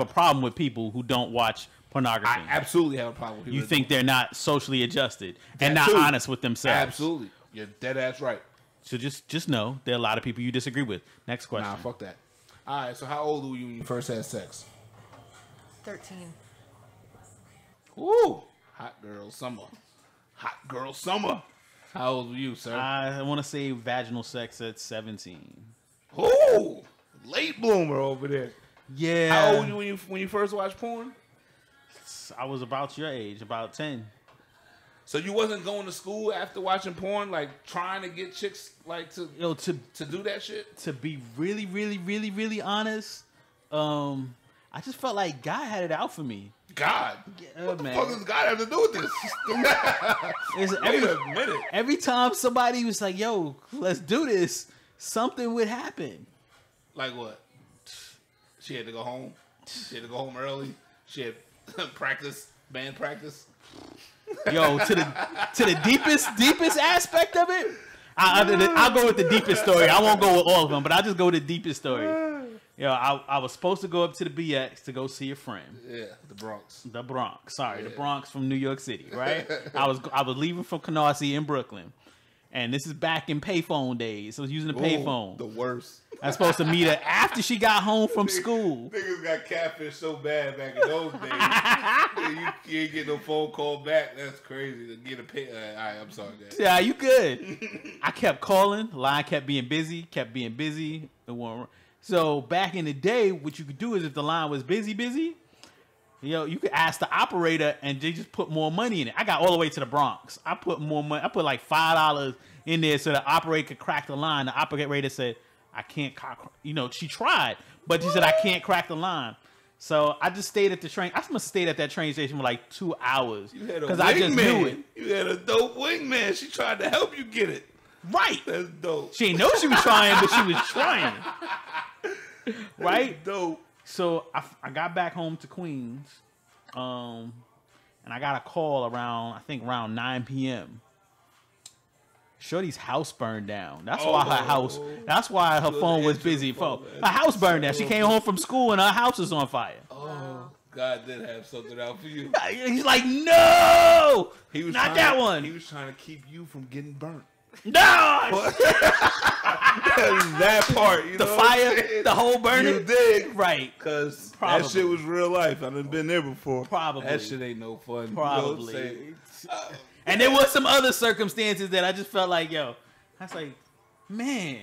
problem with people who don't watch pornography. I absolutely have a problem with people. You that think they're not socially adjusted and That not too. honest with themselves. Absolutely. You're dead ass right. So just know there are a lot of people you disagree with. Next question. Nah, fuck that. All right, so how old were you when you first had sex? 13. Ooh, hot girl summer. Hot girl summer. How old were you, sir? I want to say vaginal sex at 17. Ooh, late bloomer over there. Yeah. How old were you when you first watched porn? I was about your age, about 10. So you wasn't going to school after watching porn, like trying to get chicks like to do that shit? To be really, really, really, really honest, I just felt like God had it out for me. God, Yeah, what the man. fuck does God have to do with this? Wait a minute. Every time somebody was like, "Yo, let's do this," something would happen. Like what? She had to go home. She had to go home early. She had band practice. Yo, to the deepest aspect of it, I'll go with the deepest story. I won't go with all of them, but I'll just go with the deepest story. Yo, I was supposed to go up to the BX to go see a friend. Yeah, the Bronx. The Bronx. Sorry, the Bronx from New York City, right? I was leaving from Canarsie in Brooklyn. And this is back in payphone days. So I was using the payphone. The worst. I was supposed to meet her after she got home from school. Niggas got catfish so bad back in those days. you ain't get no phone call back. That's crazy. To get a pay. All right, I'm sorry, guys. Yeah, you good. I kept calling. The line kept being busy. It wasn't. So back in the day, what you could do is if the line was busy, you could ask the operator and they just put more money in it. I got all the way to the Bronx. I put more money. I put like $5 in there so the operator could crack the line. The operator said, I can't, she tried, but she said, I can't crack the line. So I just stayed at the train. I must have stayed at that train station for like 2 hours. Because I just knew it. You had a dope wingman. She tried to help you get it. Right. That's dope. She didn't know she was trying, but she was trying. Right? Dope. So I got back home to Queens, and I got a call around 9 p.m. Shorty's house burned down. That's why her phone was busy. Her house burned down. She came home from school and her house was on fire. Oh, God did have something out for you. He's like, no, He was not that one. He was trying to keep you from getting burnt. No, That part, you the know fire, the whole burning. You dig? Right. Because Probably. that shit was real life. I've been there before. Probably. That shit ain't no fun. Probably. You know what I'm saying? And there was some other circumstances that I just felt like, I was like, man,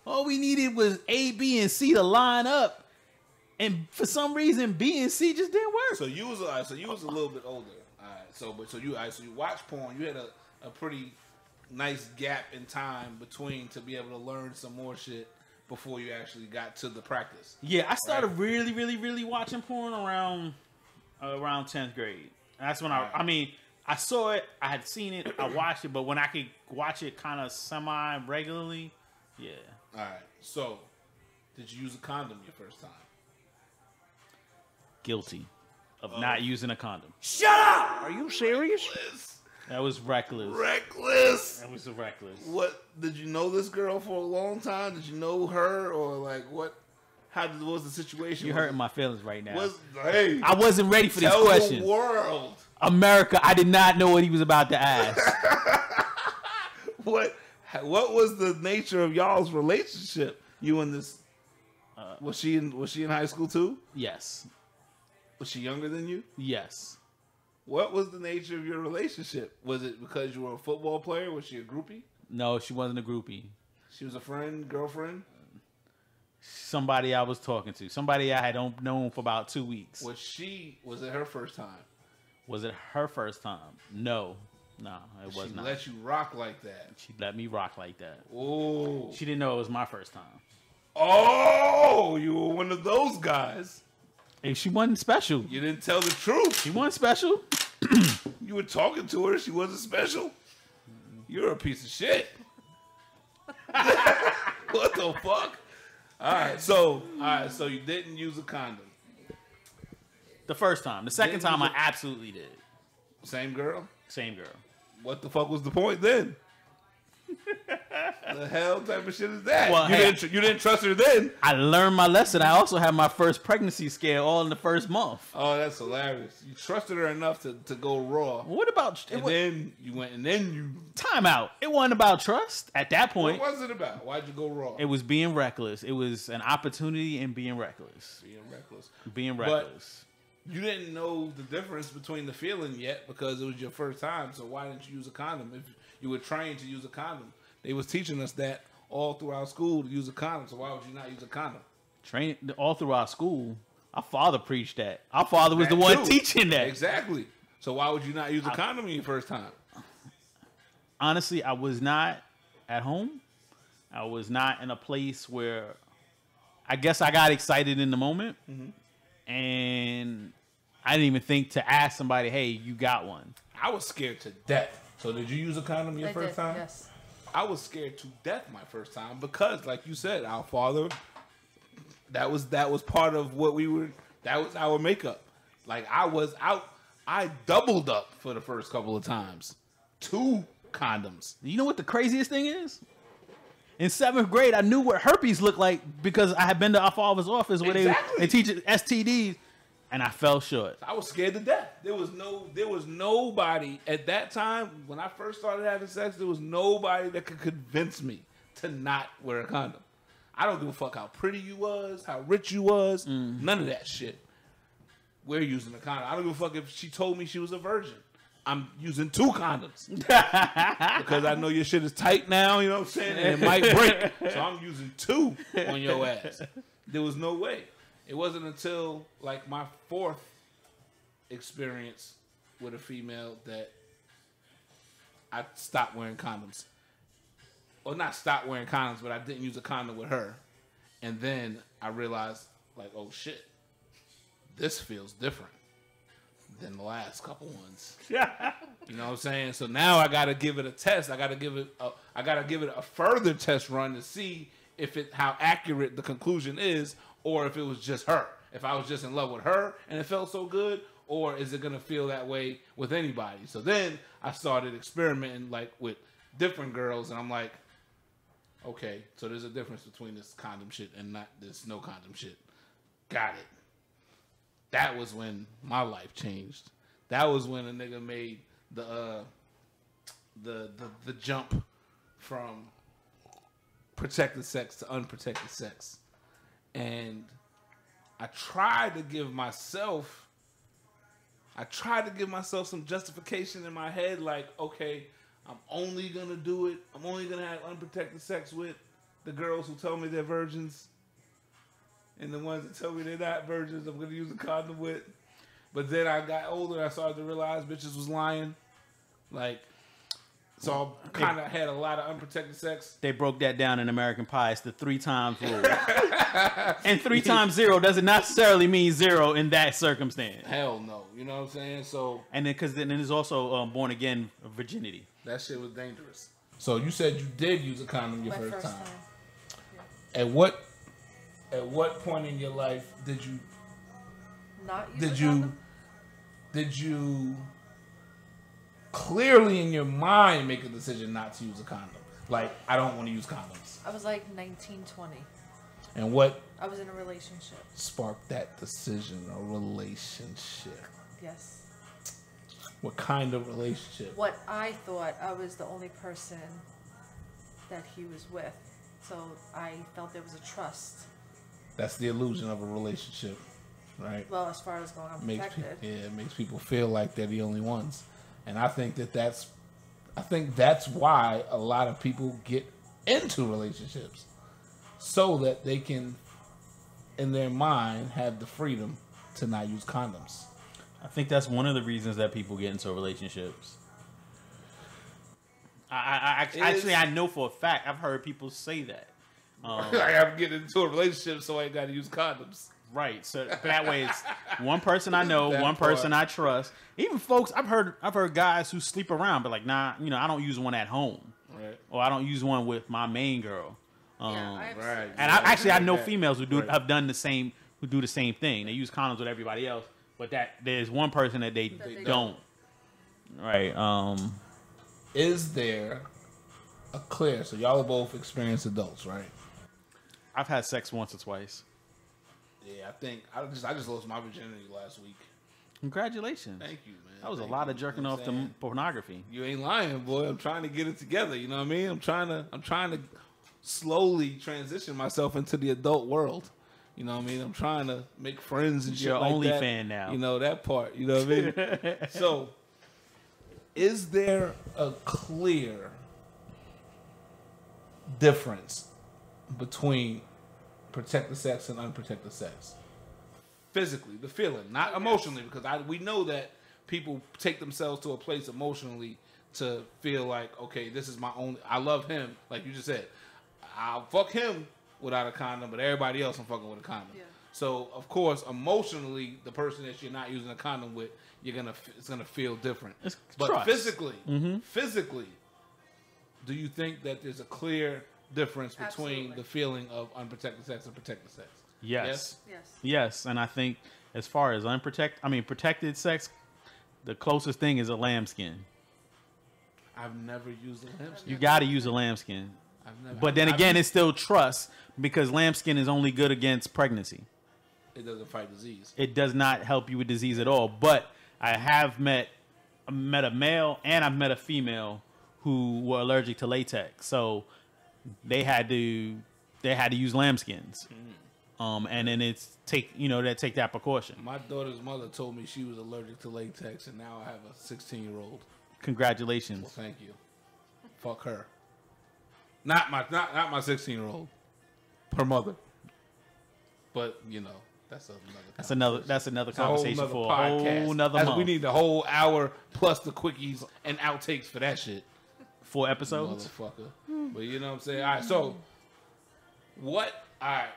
all we needed was A, B, and C to line up, and for some reason B and C just didn't work. So you was a little bit older. All right. So you watched porn. You had a pretty nice gap in time between to be able to learn some more shit before you actually got to the practice. Yeah, I started really, really, really watching porn around 10th grade. That's when I saw it, I had seen it, I watched it, but when I could watch it kind of semi-regularly, yeah. All right. So, did you use a condom your first time? Guilty of not using a condom. Shut up! Are you serious? That was reckless. Reckless. That was reckless. What, did you know this girl for a long time? Did you know her, or like what? What was the situation? You're hurting my feelings right now. Hey, I wasn't ready for this tell question. the world. America, I did not know what he was about to ask. What was the nature of y'all's relationship? You and this? Was she in high school too? Yes. Was she younger than you? Yes. What was the nature of your relationship? Was it because you were a football player? Was she a groupie? No, she wasn't a groupie. She was a friend, girlfriend? Somebody I was talking to. Somebody I had known for about 2 weeks. Was it her first time? Was it her first time? No, it was not. She let you rock like that. She let me rock like that. Oh. She didn't know it was my first time. Oh, you were one of those guys. And she wasn't special. You didn't tell the truth. She wasn't special. You were talking to her. She wasn't special. You're a piece of shit. What the fuck? All right, so you didn't use a condom. The first time. The second time I absolutely did. Same girl? Same girl. What the fuck was the point then? The hell type of shit is that? Well, you didn't trust her then. I learned my lesson. I also had my first pregnancy scare all in the first month. Oh, that's hilarious. You trusted her enough to go raw. What about... Then you went and then you... Time out. It wasn't about trust at that point. What was it about? Why'd you go raw? It was being reckless. It was an opportunity in being reckless. Being reckless. But you didn't know the difference between the feeling yet because it was your first time. So why didn't you use a condom? If you were trained to use a condom, they was teaching us that all throughout school to use a condom. So why would you not use a condom? Trained all throughout school. Our father preached that. Our father was the one teaching that. Exactly. So why would you not use a condom in your first time? Honestly, I was not at home. I was not in a place where I guess I got excited in the moment. Mm-hmm. And I didn't even think to ask somebody, hey, you got one. I was scared to death. So did you use a condom your first time? Yes. I was scared to death my first time because, like you said, our father, that was part of what we were, that was our makeup. Like I doubled up for the first couple of times. 2 condoms. You know what the craziest thing is? In 7th grade, I knew what herpes looked like because I had been to our father's office where they teach STDs, and I fell short. I was scared to death. There was nobody at that time when I first started having sex. There was nobody that could convince me to not wear a condom. I don't give a fuck how pretty you was, how rich you was, none of that shit. We're using a condom. I don't give a fuck if she told me she was a virgin. I'm using 2 condoms because I know your shit is tight now, you know what I'm saying? And it might break. So I'm using 2 on your ass. There was no way. It wasn't until like my 4th experience with a female that I stopped wearing condoms. Or not stopped wearing condoms, but I didn't use a condom with her. And then I realized, like, oh shit, this feels different than the last couple ones. You know what I'm saying? So now I gotta give it a test. I gotta give it a further test run to see how accurate the conclusion is, or if it was just her. If I was just in love with her and it felt so good, or is it gonna feel that way with anybody? So then I started experimenting like with different girls, and I'm like, okay, so there's a difference between this condom shit and not this no condom shit. Got it. That was when my life changed. That was when a nigga made the jump from protected sex to unprotected sex. And I tried to give myself some justification in my head, like, okay, I'm only gonna do it. I'm only gonna have unprotected sex with the girls who tell me they're virgins. And the ones that tell me they're not virgins, I'm going to use a condom with. But then I got older, I started to realize bitches was lying. Like, so I kind of had a lot of unprotected sex. They broke that down in American Pie. It's the 3 times rule. And 3 times 0 doesn't necessarily mean 0 in that circumstance. Hell no. You know what I'm saying? So, and then, because then there's also born again virginity. That shit was dangerous. So you said you did use a condom your first time. Yeah. At what point in your life did you not use a condom? Did you clearly in your mind make a decision not to use a condom? Like, I don't want to use condoms. I was like 19, 20. And what? I was in a relationship. Sparked that decision? A relationship. Yes. What kind of relationship? What I thought I was the only person that he was with. So I felt there was a trust. That's the illusion of a relationship. right? Well, as far as going unprotected. It makes people feel like they're the only ones. And I think that's why a lot of people get into relationships, so that they can, in their mind, have the freedom to not use condoms. I think that's one of the reasons that people get into relationships. I know for a fact, I've heard people say that. I'm getting into a relationship, so I ain't got to use condoms. Right, so that way it's one person I know, That one person part. I trust. Even folks, I've heard guys who sleep around, but like, nah, I don't use one at home, Right. or I don't use one with my main girl. Right. And I know females who have done the same, who do the same thing. They use condoms with everybody else, but that there's one person that they don't. Right. Is there a clear? So y'all are both experienced adults, right? I've had sex once or twice. Yeah, I think I just lost my virginity last week. Congratulations. Thank you, man. That was a lot of jerking off to pornography. You ain't lying, boy. I'm trying to get it together. You know what I mean? I'm trying to slowly transition myself into the adult world. You know what I mean? I'm trying to make friends and shit You're like only that. fan now. You know that part. You know what I mean? So, is there a clear difference between protected sex and unprotected sex? Physically, the feeling, not emotionally, because we know that people take themselves to a place emotionally to feel like, okay, this is my own. I love him, like you just said. I'll fuck him without a condom, but everybody else I'm fucking with a condom. Yeah. So of course, emotionally, the person that you're not using a condom with, it's gonna feel different. But trust. physically, do you think that there's a clear difference between Absolutely. the feeling of unprotected sex and protected sex? Yes. Yes. Yes, and I think as far as protected sex, the closest thing is a lambskin. I've never used a lambskin. You got to use a lambskin. But then I've again, used- it's still trust, because lambskin is only good against pregnancy. It doesn't fight disease. It does not help you with disease at all. But I have met a male and I've met a female who were allergic to latex, so they had to use lambskins. And then take that precaution. My daughter's mother told me she was allergic to latex, and now I have a 16-year-old. Congratulations. Well, thank you. Fuck her. Not my 16-year-old. Her mother. But that's another. That's another It's a whole conversation nother for a podcast. whole nother month. We need the whole hour plus the quickies and outtakes for that shit. 4 episodes. Motherfucker. But you know what I'm saying? All right, so what? All right.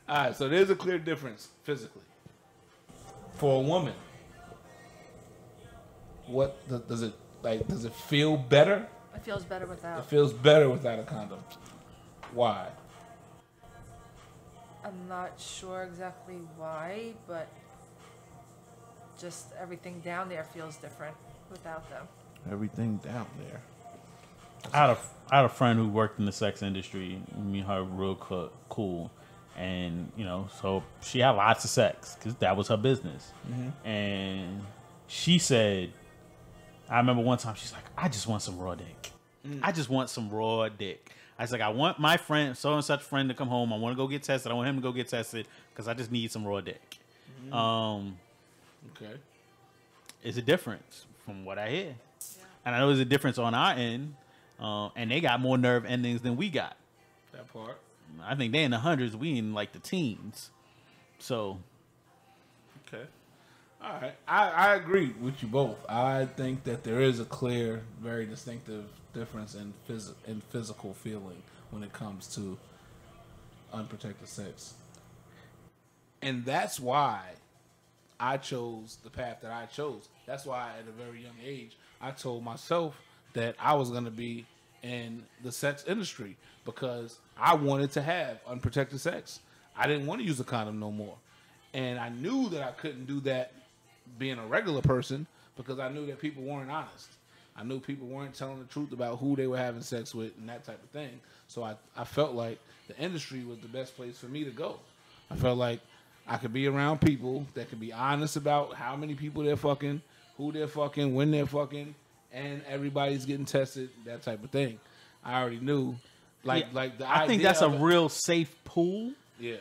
All right, so there's a clear difference physically. For a woman, what does it like? Does it feel better? It feels better without. It feels better without a condom. Why? I'm not sure exactly why, but just everything down there feels different without them. Everything down there. I had a friend who worked in the sex industry. Me and her real cool, and so she had lots of sex because that was her business. And she said, I remember one time she's like, "I just want some raw dick. I just want some raw dick." I was like, "I want my friend, so and such friend, to come home. I want to go get tested. I want him to go get tested because I just need some raw dick." Okay. It's a difference from what I hear, and I know there's a difference on our end. And they got more nerve endings than we got. That part. I think they in the hundreds, we in like the teens. So, okay. All right. I agree with you both. I think that there is a clear, very distinctive difference in physical feeling when it comes to unprotected sex. And that's why I chose the path that I chose. That's why at a very young age, I told myself that I was going to be in the sex industry because I wanted to have unprotected sex. I didn't want to use a condom no more. And I knew that I couldn't do that being a regular person because I knew that people weren't honest. I knew people weren't telling the truth about who they were having sex with and that type of thing. So I felt like the industry was the best place for me to go. I felt like I could be around people that could be honest about how many people they're fucking, who they're fucking, when they're fucking, and everybody's getting tested, that type of thing. I already knew, like the I think idea that's a of it. real safe pool. Yeah.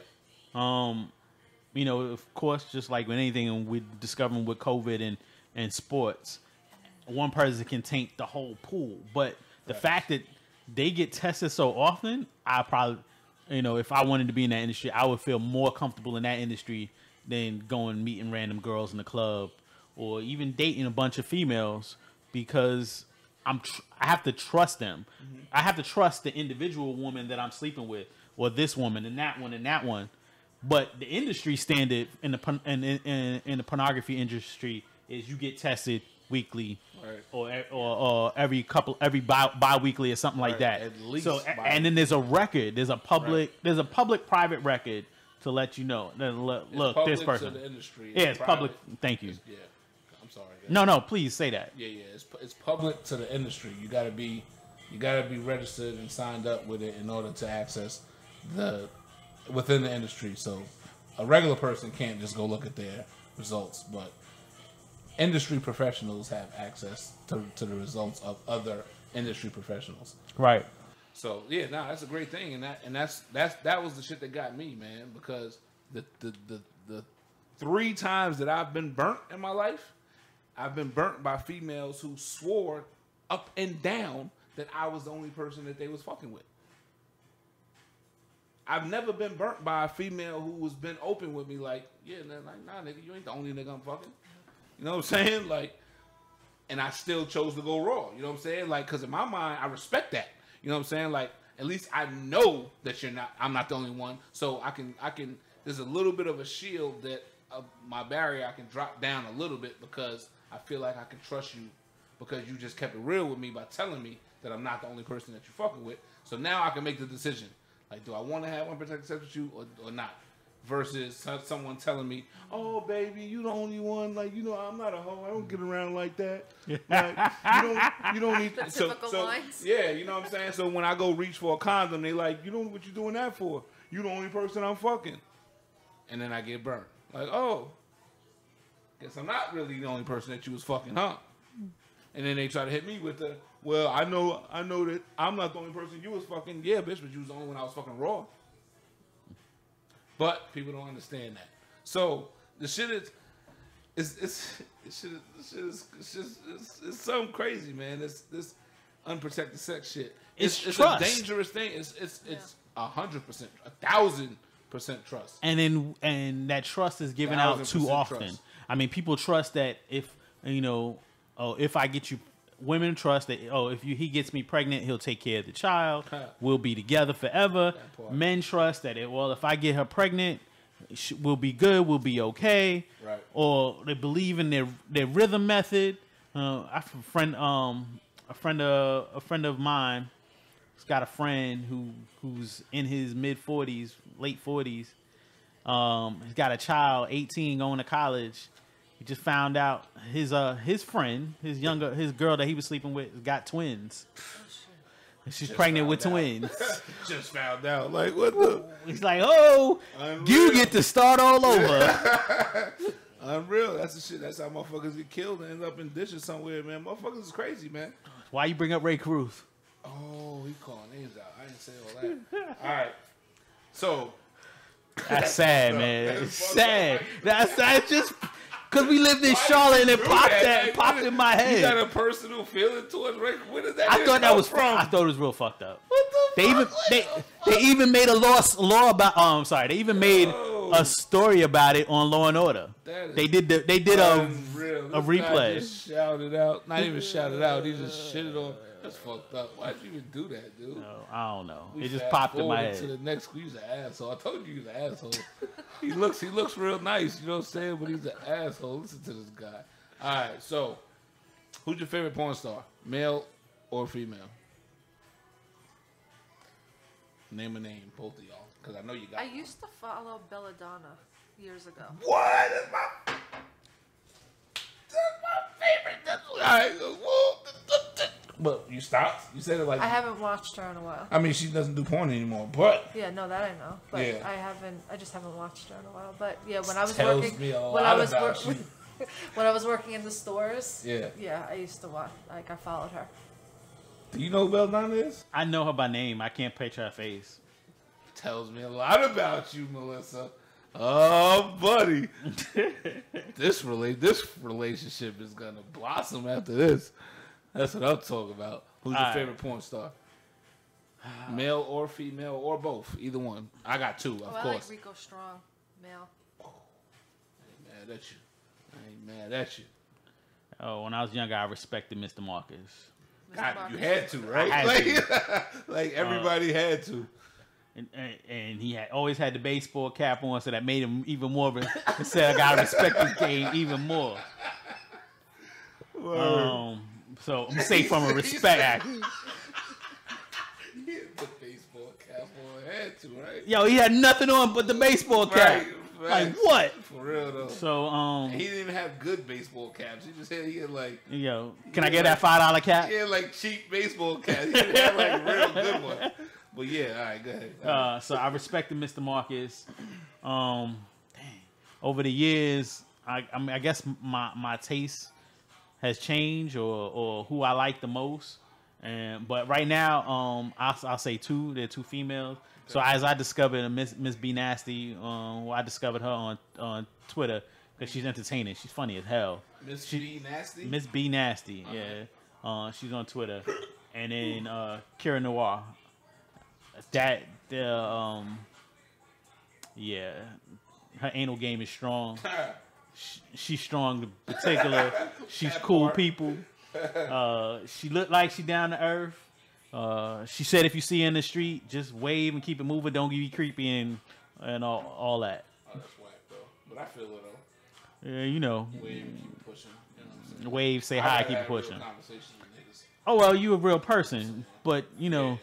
of course, just like with anything we're discovering with COVID and sports, one person can taint the whole pool. But the fact that they get tested so often, I probably, if I wanted to be in that industry, I would feel more comfortable in that industry than going meeting random girls in the club or even dating a bunch of females, because I have to trust them. Mm-hmm. I have to trust the individual woman that I'm sleeping with, or this woman and that one and that one. But the industry standard in the pornography industry is you get tested weekly, right, or every bi-weekly or something like that. At least so, and then there's a record. There's a public-private record to let you know. Look, this person. To the industry. Yeah, it's public. Thank you. Yeah, I'm sorry. No, please say that. Yeah. It's public to the industry. You gotta be registered and signed up with it in order to access within the industry. So a regular person can't just go look at their results, but industry professionals have access to the results of other industry professionals. Right. So yeah, that's a great thing, and that was the shit that got me, man, because the 3 times that I've been burnt in my life, I've been burnt by females who swore up and down that I was the only person that they was fucking with. I've never been burnt by a female who was been open with me, like, yeah, like, nah, nigga, you ain't the only nigga I'm fucking. You know what I'm saying? Like, and I still chose to go raw. You know what I'm saying? Like, because in my mind, I respect that. You know what I'm saying? Like, at least I know that I'm not the only one. So I can. There's a little bit of a shield that my barrier I can drop down a little bit, because I feel like I can trust you, because you just kept it real with me by telling me that I'm not the only person that you're fucking with. So now I can make the decision. Like, do I want to have unprotected sex with you or not? Versus someone telling me, "Oh, baby, you the only one. Like, I'm not a hoe. I don't get around like that. Like, you don't need." Typical lines. Yeah, you know what I'm saying. So when I go reach for a condom, they like, "You know what you doing that for? You the only person I'm fucking." And then I get burnt. Like, oh, guess I'm not really the only person that you was fucking, huh? And then they try to hit me with the, "Well, I know that I'm not the only person you was fucking." Yeah, bitch, but you was the only one I was fucking raw. But people don't understand that. So the shit is something crazy, man. This unprotected sex shit. It's a dangerous thing. It's 100%, 1,000% trust. And that trust is given out too often. Trust. I mean, people trust that if I get you. Women trust that, if he gets me pregnant, he'll take care of the child. We'll be together forever. Men trust that, if I get her pregnant, we'll be good. We'll be okay. Right. Or they believe in their rhythm method. A friend of mine has got a friend who's in his mid-40s, late 40s. He's got a child, 18, going to college. He just found out his friend, his girl that he was sleeping with, got twins. And she's pregnant with twins. Just found out. Like, what the? He's like, oh, unreal. You get to start all over. Unreal. That's the shit. That's how motherfuckers get killed and end up in dishes somewhere, man. Motherfuckers is crazy, man. Why you bring up Ray Cruz? Oh, he calling names out. I didn't say all that. All right. So. That's sad, man. It's sad. That's just... Because we lived in Charlotte and it popped in my head. You got a personal feeling towards Rick? Where did that I thought that was from? I thought it was real fucked up. What the fuck? They even made a law about. They even made a story about it on Law and Order. They did a replay. Just shouted out. Not even shouted out. He just shitted on. That's fucked up. Why'd you even do that, dude? No, I don't know. It just popped in my head. To the next, he's an asshole. I told you he was an asshole. He looks real nice, you know what I'm saying? But he's an asshole. Listen to this guy. All right, so who's your favorite porn star, male or female? Name a name, both of y'all, because I know you got. I used to follow Belladonna years ago. What? That's my favorite. All right. But you stopped? You said it like... I haven't watched her in a while. I mean, she doesn't do porn anymore, but... Yeah, no, that I know. But yeah. I just haven't watched her in a while. But yeah, when I was when I was working in the stores, yeah, I used to watch, like, I followed her. Do you know who Belladonna is? I know her by name. I can't picture her face. Tells me a lot about you, Melissa. Oh, buddy. This relationship is gonna blossom after this. That's what I'm talking about. Who's your favorite porn star? Male or female or both? Either one. I got two, of course. I like Rico Strong, male. I ain't mad at you. I ain't mad at you. Oh, when I was younger, I respected Mr. Marcus. God, you had to, right? Like everybody had to. And he always had the baseball cap on, so that made him even more. Said I gotta respect this game even more. So I'm gonna say from a respect. He had the baseball cap on, had to, right? Yo, he had nothing on but the baseball cap. Right. Like what? For real though. So he didn't even have good baseball caps. He had like. Yo, can I get that $5 cap? He had like cheap baseball caps. He didn't have like real good one. But yeah, all right, go ahead. So I respected Mr. Marcus. Over the years, I guess my taste has changed, or who I like the most. But right now, I'll say two. They're two females. Okay. So as I discovered Miss B Nasty, I discovered her on Twitter because she's entertaining. She's funny as hell. Miss B Nasty. Miss B Nasty, yeah. She's on Twitter, and then Kira Noir. Yeah, her anal game is strong. She's strong in particular. She's cool people. She looked like she down to earth. She said if you see her in the street, just wave and keep it moving. Don't be creepy and all that. Oh, that's whack though. But I feel it though. Yeah, you know. Wave and keep it pushing. You know what I'm saying? Wave, say hi, keep it pushing. With oh well, you a real person, but you know. Yeah.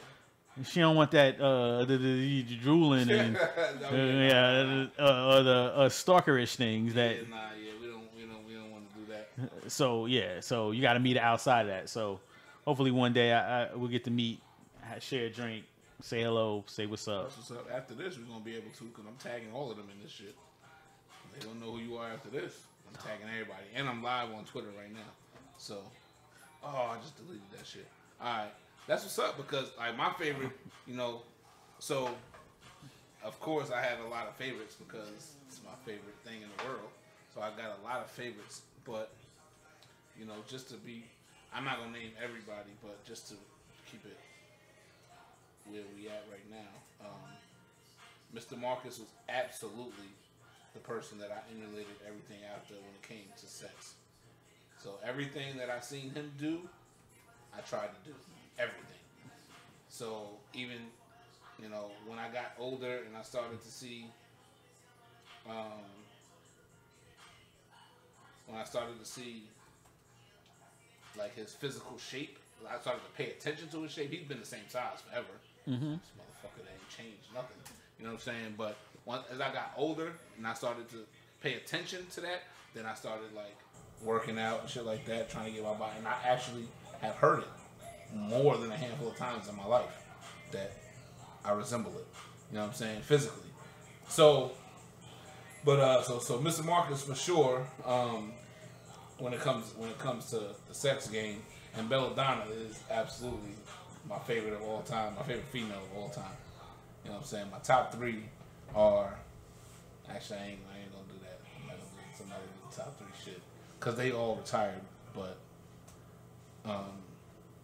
She don't want that the drooling and the stalkerish things that. Yeah, we don't want to do that. So you got to meet her outside of that. So hopefully one day we'll get to meet, share a drink, say hello, say what's up. That's what's up. After this, we're gonna be able to, because I'm tagging all of them in this shit. They don't know who you are after this. I'm tagging everybody, and I'm live on Twitter right now. So, I just deleted that shit. All right. That's what's up, because like my favorite, so of course I have a lot of favorites because it's my favorite thing in the world. So I got a lot of favorites, but just to be, I'm not gonna name everybody, but just to keep it where we at right now. Mr. Marcus was absolutely the person that I emulated everything after when it came to sex. So everything that I seen him do, I tried to do. Everything. So even, when I got older and I started to see, like his physical shape, I started to pay attention to his shape. He's been the same size forever. Mm-hmm. This motherfucker ain't changed nothing. You know what I'm saying? But as I got older and I started to pay attention to that, then I started like working out and shit like that, trying to get my body, and I actually have heard it more than a handful of times in my life that I resemble it. You know what I'm saying? Physically. So Mr. Marcus for sure, when it comes to the sex game, and Belladonna is absolutely my favorite of all time, my favorite female of all time. You know what I'm saying? My top three are, actually I ain't gonna do that. I'm not gonna do somebody with the top three shit, because they all retired, but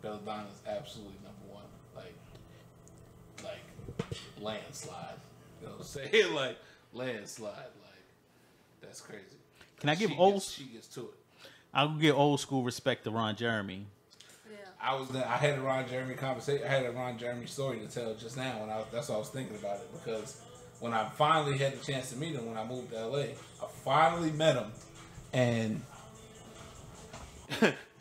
Belladonna is absolutely number one, like landslide. You know what I'm saying? Like landslide, like that's crazy. Can I give she gets to it. I'll give old school respect to Ron Jeremy. Yeah. I had a Ron Jeremy conversation. I had a Ron Jeremy story to tell just now. That's what I was thinking about it, because when I finally had the chance to meet him when I moved to LA, I finally met him, and.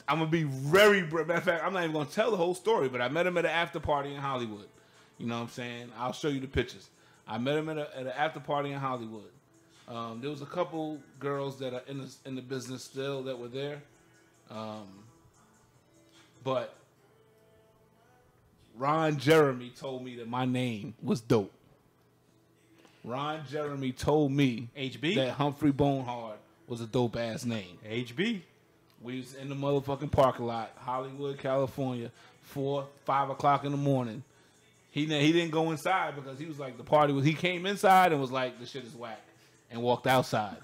I'm gonna be very. Matter of fact, I'm not even gonna tell the whole story, but I met him at an after party in Hollywood. You know what I'm saying? I'll show you the pictures. I met him at an after party in Hollywood. There was a couple girls that are in the business still that were there, but Ron Jeremy told me that my name was dope. Ron Jeremy told me that Humphrey Bonehard was a dope ass name. HB. We was in the motherfucking parking lot, Hollywood, California, 5 o'clock in the morning. He didn't go inside because he was like, the party was, he came inside and was like, this shit is whack. and walked outside.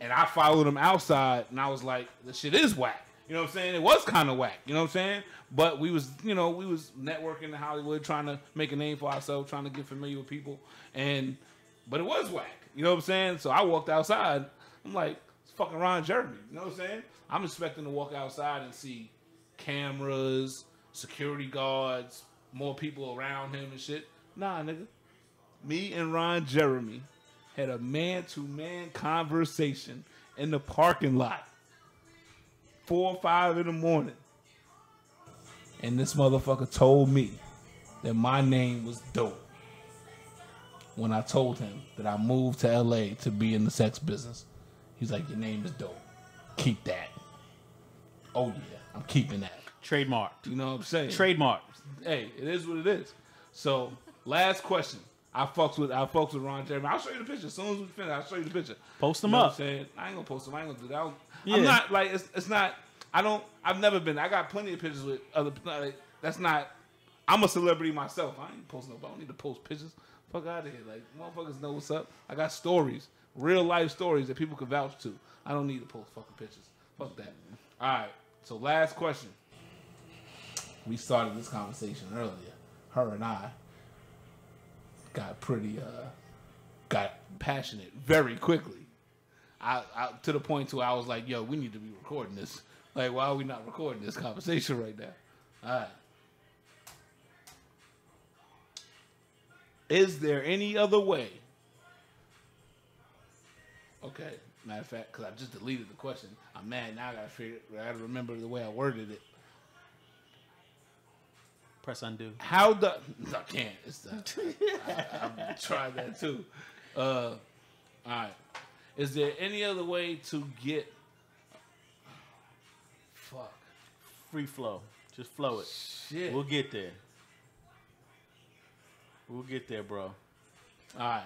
And I followed him outside, and I was like, "The shit is whack." You know what I'm saying? It was kind of whack. You know what I'm saying? But we was networking in Hollywood, trying to make a name for ourselves, trying to get familiar with people, but it was whack. You know what I'm saying? So I walked outside. I'm like, it's fucking Ron Jeremy. You know what I'm saying? I'm expecting to walk outside and see cameras, security guards, more people around him and shit. Nah, nigga. Me and Ron Jeremy had a man-to-man conversation in the parking lot. 4 or 5 in the morning. And this motherfucker told me that my name was dope. When I told him that I moved to LA to be in the sex business, he's like, your name is dope. Keep that. Oh yeah, I'm keeping that. Trademarked. You know what I'm saying? Trademarked. Hey, it is what it is. So, last question. I fucks with Ron Jeremy. I'll show you the picture. As soon as we finish, I'll show you the picture. Post them you know up. What I'm saying? I ain't gonna post them. I ain't gonna do that. Yeah. I'm not like it's not. I've never been. I got plenty of pictures with other. That's not. I'm a celebrity myself. I ain't posting up. I don't need to post pictures. Fuck out of here. Like motherfuckers know what's up. I got stories, real life stories that people can vouch to. I don't need to post fucking pictures. Fuck that. All right. So last question. We started this conversation earlier. Her and I got got passionate very quickly. I to the point to where I was like, yo, we need to be recording this. Like, why are we not recording this conversation right now? All right. Is there any other way? Okay. Matter of fact, because I just deleted the question. I'm mad now. I gotta remember the way I worded it. Press undo. I can't. I've tried that too. All right. Is there any other way to get? Fuck. Free flow. Just flow it. Shit. We'll get there. We'll get there, bro. All right.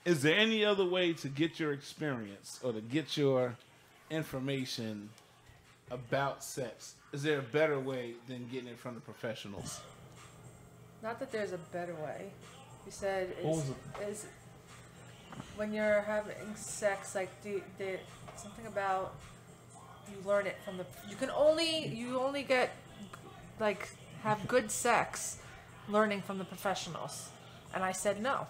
Is there any other way to get your experience or to get your information about sex? Is there a better way than getting it from the professionals? Not that there's a better way. You said What was is when you're having sex, like something about you learn it from the. You only get like have good sex learning from the professionals, and I said no.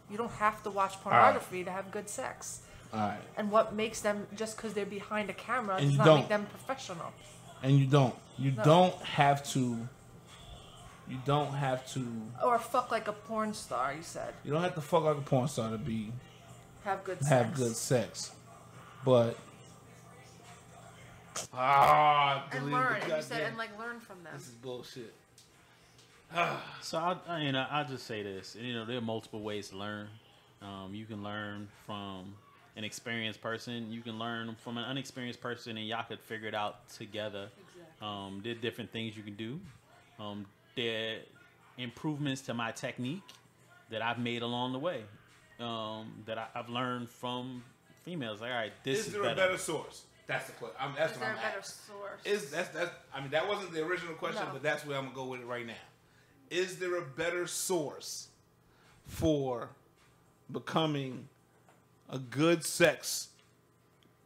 You don't have to watch pornography to have good sex. All right. And what makes them, just because they're behind a camera, And does you not don't. make them professional. And you don't. You No. don't have to. You don't have to. Or fuck like a porn star, you said. You don't have to fuck like a porn star to Have good sex. have good sex. But And learn. And you said, and like learn from them. This is bullshit. So I'll just say this. There are multiple ways to learn. You can learn from an experienced person. You can learn from an unexperienced person, and y'all could figure it out together. Exactly. There are different things you can do. There are improvements to my technique that I've made along the way. That I've learned from females. Like, all right, this is there a better source? That's the question. That's Is what there I'm a better asking. source? That wasn't the original question, No. but that's where I'm gonna go with it right now. Is there a better source for becoming a good sex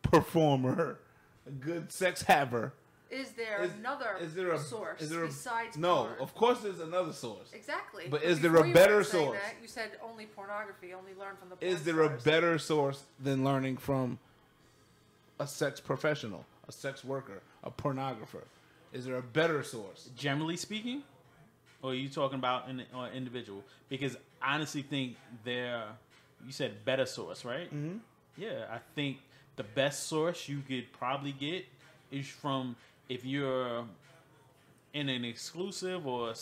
performer, a good sex haver? Is there another source besides No, porn? of course there's another source. Exactly. But is there before a you better were saying source? That, you said only pornography, only learn from the porn Is there a stars. better source than learning from a sex professional, a sex worker, a pornographer? Is there a better source? Generally speaking, or are you talking about an individual? Because I honestly think you said better source, right? Mm-hmm. Yeah, I think the best source you could probably get is from, if you're in an exclusive or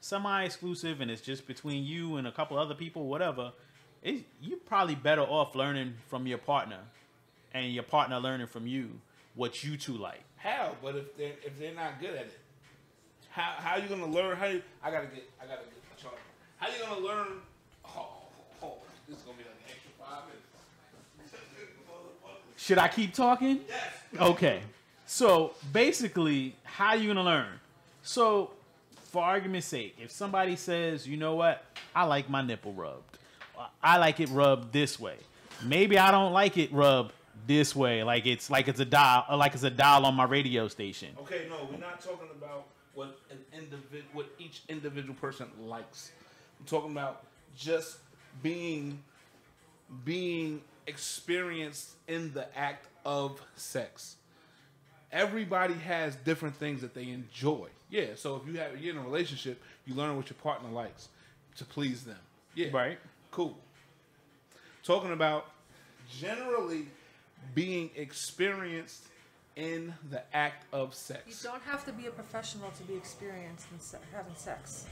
semi-exclusive and it's just between you and a couple other people, whatever, you're probably better off learning from your partner and your partner learning from you what you two like. How? But if they're not good at it, how are you gonna learn? I gotta get a chart. How are you gonna learn? Oh, this is gonna be like an extra 5 minutes. Should I keep talking? Yes. Okay. So basically, how are you gonna learn? So for argument's sake, if somebody says, you know what, I like my nipple rubbed. I like it rubbed this way. Maybe I don't like it rubbed this way, like it's a dial on my radio station. Okay, no, we're not talking about what each individual person likes. I'm talking about just being experienced in the act of sex. Everybody has different things that they enjoy. Yeah, so if you're in a relationship, you learn what your partner likes to please them. Yeah, Right. Cool. Talking about generally being experienced in the act of sex. You don't have to be a professional to be experienced in having sex.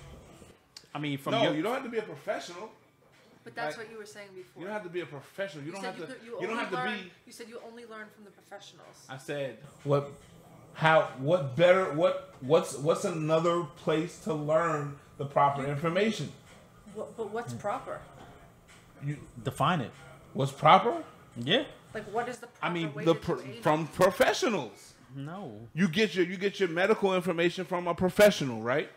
I mean, You don't have to be a professional. But that's Like, what you were saying before. You don't have to be a professional. You don't have to. You only don't have to learn- be. You said you only learn from the professionals. I said what's another place to learn the proper information? But what's proper? define it. What's proper? Yeah. Like, what is the proper way The to do anal? from professionals. No. You get your medical information from a professional, right?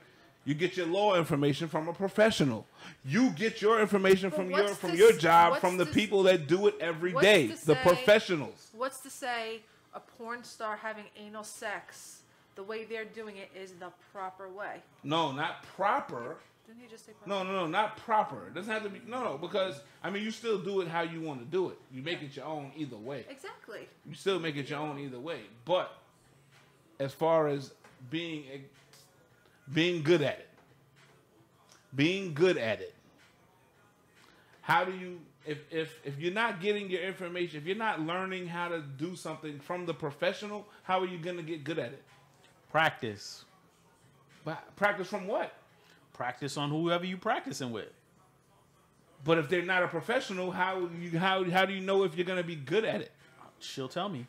You get your law information from a professional. You get your information But from what's your to- job what's from the to- people that do it every what's day, to the say- professionals. What's to say a porn star having anal sex, the way they're doing it is the proper way? No, not proper. Didn't you just say proper? No, not proper. It doesn't have to be. No, because I mean, you still do it how you want to do it. You make it your own either way. Exactly. You still make it your own either way. But as far as being good at it, how do you? If you're not getting your information, if you're not learning how to do something from the professional, how are you gonna get good at it? Practice. Practice from what? Practice on whoever you practicing with. But if they're not a professional, how do you know if you're gonna be good at it? She'll tell me.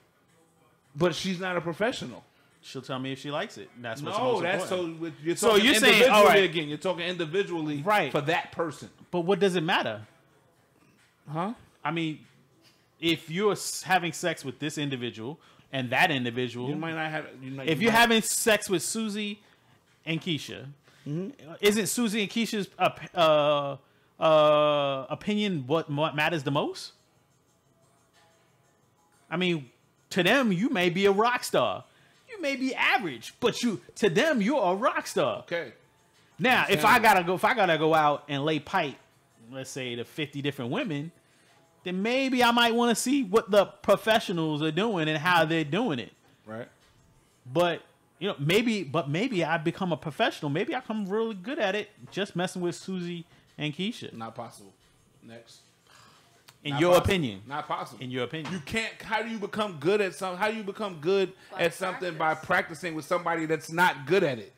But she's not a professional. She'll tell me if she likes it. That's what's No, most that's important. you're So talking you're saying, individually all right. again. You're talking individually Right. for that person. But what does it matter? Huh? I mean, if you're having sex with this individual and that individual, You might not have. if you're having sex with Susie and Keisha, isn't Susie and Keisha's opinion what matters the most? I mean, to them, you may be a rock star. You may be average, but to them, you're a rock star. okay. Now, if I gotta go out and lay pipe, let's say to 50 different women, then maybe I might want to see what the professionals are doing and how they're doing it. Right. But maybe I become a professional. Maybe I come really good at it just messing with Susie and Keisha. Not possible. Next. In Not your possible. opinion. Not possible. In your opinion. You can't. How do you become good at something? How do you become good By at something by practice. practicing with somebody that's not good at it?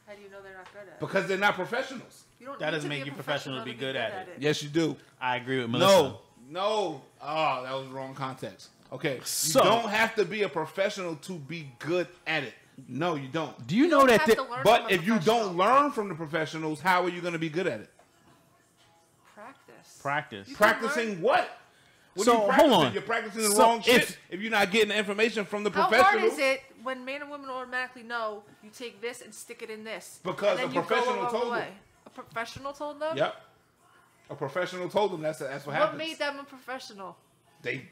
How do you know they're not good at it? Because they're not professionals. You don't That need doesn't to be make a you professional to be good at it. Yes, you do. I agree with Melissa. No. Oh, that was the wrong context. Okay. So- You don't have to be a professional to be good at it. No, you don't. Do you know don't that? have to learn But from a if you professional. don't learn from the professionals, how are you going to be good at it? Practice. Practice. You can Practicing learn- what? What So, are you hold practicing? on. You're practicing the So, wrong shit if- if you're not getting the information from the How professionals. hard is it when man and woman automatically know you take this and stick it in this? Because and then a you go professional along the told them. way? A professional told them? Yep. A professional told them that's what What happens. made them a professional? They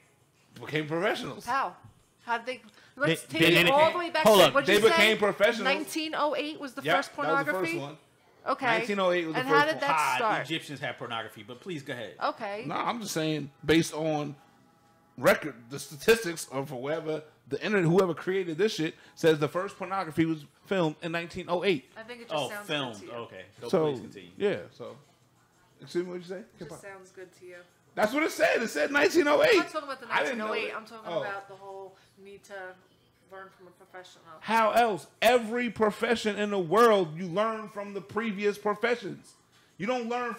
became professionals. How? How did they? Let's They- take they- it they- all the way back. hold to up. What'd They you say? became professionals. 1908 was the Yep, first that was pornography. the first one. Okay. 1908 was the and first how did one. that start? Egyptians had pornography, but please go ahead. Okay. No, I'm just saying based on record, the statistics of whoever the internet, whoever created this shit says the first pornography was filmed in 1908. I think it just sounds filmed. good to you. Okay. So, So please continue. yeah, so excuse me, what you say? It just sounds good to you. That's what it said. It said 1908. I'm not talking about the I didn't know 1908. that. I'm talking Oh. about the whole need to learn from a professional. How else? Every profession in the world, you learn from the previous professions. You don't learn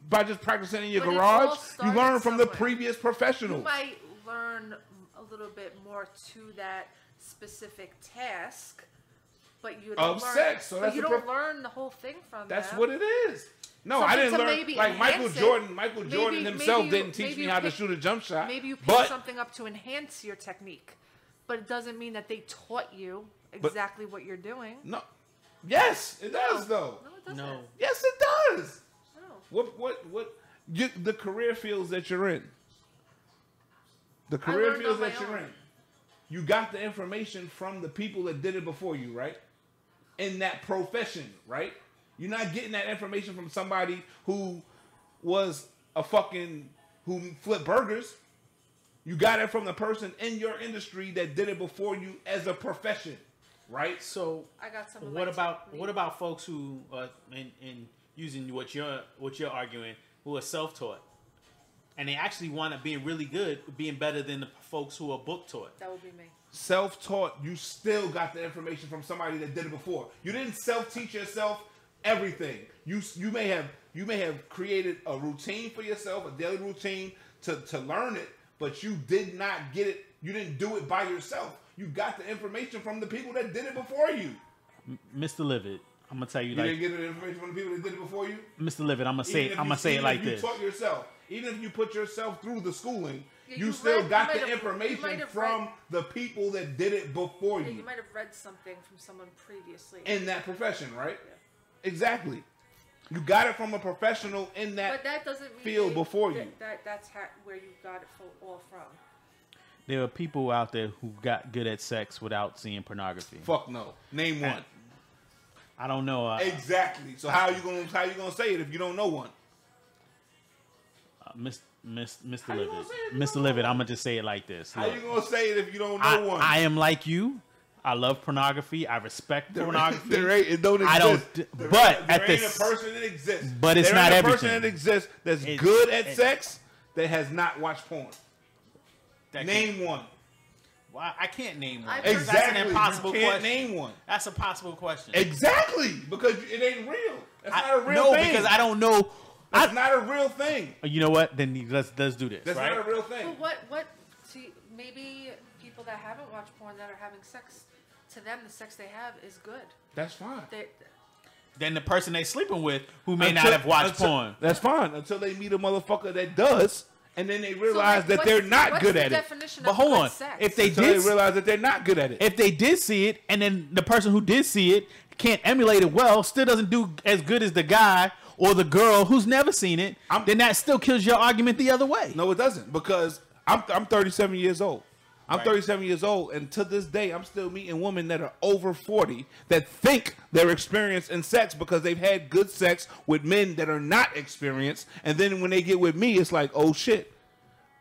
by just practicing in your But it garage. all You started learn from the somewhere. previous You professionals. might learn a little bit more to that specific task, but you don't Of learn, sex, so but that's you the don't learn the whole thing from That's them. what it is. No, I Something didn't to learn. maybe Like Michael enhance it. Jordan. Michael Maybe- Jordan maybe himself you- didn't teach maybe me you how to pick- shoot a jump shot. Maybe you pick but something up to enhance your technique, but it doesn't mean that they taught you exactly what you're doing. no, Yes, it does though. No, it doesn't. No. Yes, it does. No. The career fields that you're in. The career learned fields on my that you're own. in. You got the information from the people that did it before you, right? In that profession, right? You're not getting that information from somebody who was who flipped burgers. You got it from the person in your industry that did it before you as a profession, right? So I got some. what about folks who in using what you're arguing, who are self-taught, and they actually want to be really good, being better than the folks who are book-taught? That would be me. Self-taught, you still got the information from somebody that did it before. You didn't self-teach yourself everything. You may have created a routine for yourself, a daily routine to learn it, but you did not get it. You didn't do it by yourself. You got the information from the people that did it before you. Mr. Liv3d, I'm gonna tell you, You like, didn't get the information from the people that did it before you. Mr. Liv3d, I'm gonna say it like this. You taught yourself. Even if you put yourself through the schooling, Yeah, you you still read- got you the might have- you information might have from read- the people that did it before Yeah, you you might have read something from someone previously. in that profession, right? Yeah. Exactly. You got it from a professional in But that. that doesn't mean field before you. That's where you got it all from. There are people out there who got good at sex without seeing pornography. Fuck no. Name one. I don't know. Exactly. So how you gonna say it if you don't know one? Mr. How you gonna say it if you Mr. don't Liv3d, know I'm gonna just say it like this. How Look, you gonna say it if you don't know one? I am like you. I love pornography. I respect pornography. It don't exist. I don't. But there at ain't this, a person that exists. But it's there not ain't everything. a person that exists that's good at sex that has not watched porn. Name one. Well, I can't name one. Exactly. That's an impossible You can't question. name one. That's a possible question. Exactly, because it ain't real. That's not a real no, thing. because I don't know. That's not a real thing. You know what? Then let's do this. That's right? not a real thing. But see, maybe people that haven't watched porn that are having sex, to them the sex they have is good. That's fine. Then the person they sleeping with who may not have watched porn. That's fine until they meet a motherfucker that does, and then they realize that what's- they're not what's good the at it. definition But of hold good on. sex? If they Until did, they realize that they're not good at it. if they did see it, and then the person who did see it can't emulate it well, still doesn't do as good as the guy or the girl who's never seen it, then that still kills your argument the other way. No, it doesn't, because I'm 37 years old. I'm 37 years old, and to this day, I'm still meeting women that are over 40 that think they're experienced in sex because they've had good sex with men that are not experienced, and then when they get with me, it's like, oh shit,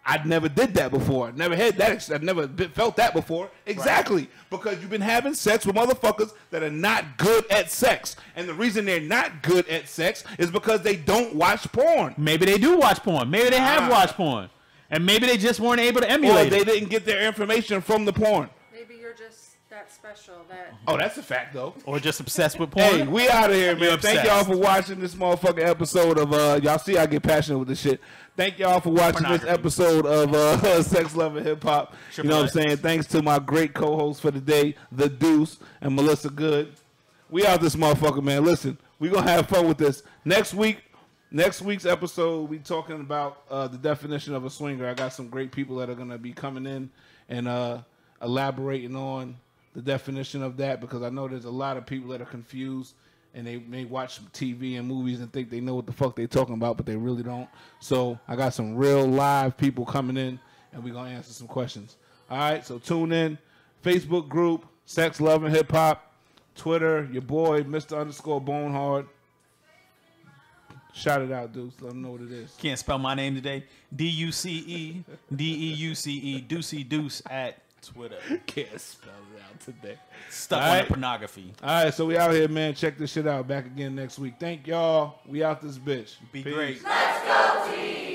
I never did that before. Never had that. I've never felt that before. Exactly, because you've been having sex with motherfuckers that are not good at sex, and the reason they're not good at sex is because they don't watch porn. Maybe they do watch porn. Maybe they have watched porn. And maybe they just weren't able to emulate Or they it. didn't get their information from the porn. Maybe you're just that special that. Oh, that's a fact, though. Or just obsessed with porn. Hey, we out of here, man. You're Thank obsessed. y'all for watching this motherfucking episode of y'all see I get passionate with this shit. Thank y'all for watching this Pornography. episode of Sex, Love, and Hip Hop. You Triple know what I'm X. saying? Thanks to my great co-hosts for the day, The Deuce and Melissa Goode. We out this motherfucker, man. Listen, we gonna have fun with this. Next week's episode, we talking about the definition of a swinger. I got some great people that are gonna be coming in and elaborating on the definition of that, because I know there's a lot of people that are confused and they may watch TV and movies and think they know what the fuck they talking about, but they really don't. So I got some real live people coming in, and we're gonna answer some questions. All right, so tune in. Facebook group, Sex, Love, and Hip Hop. Twitter, your boy, Mr._Bonehard. Shout it out, Deuce. Let them know what it is. Can't spell my name today. DUCE, Deucey Deuce at Twitter. Can't spell it out today. Stuck All on right. the pornography. All right, so we out here, man. Check this shit out. Back again next week. Thank y'all. We out this bitch. Be Peace. great. Let's go team!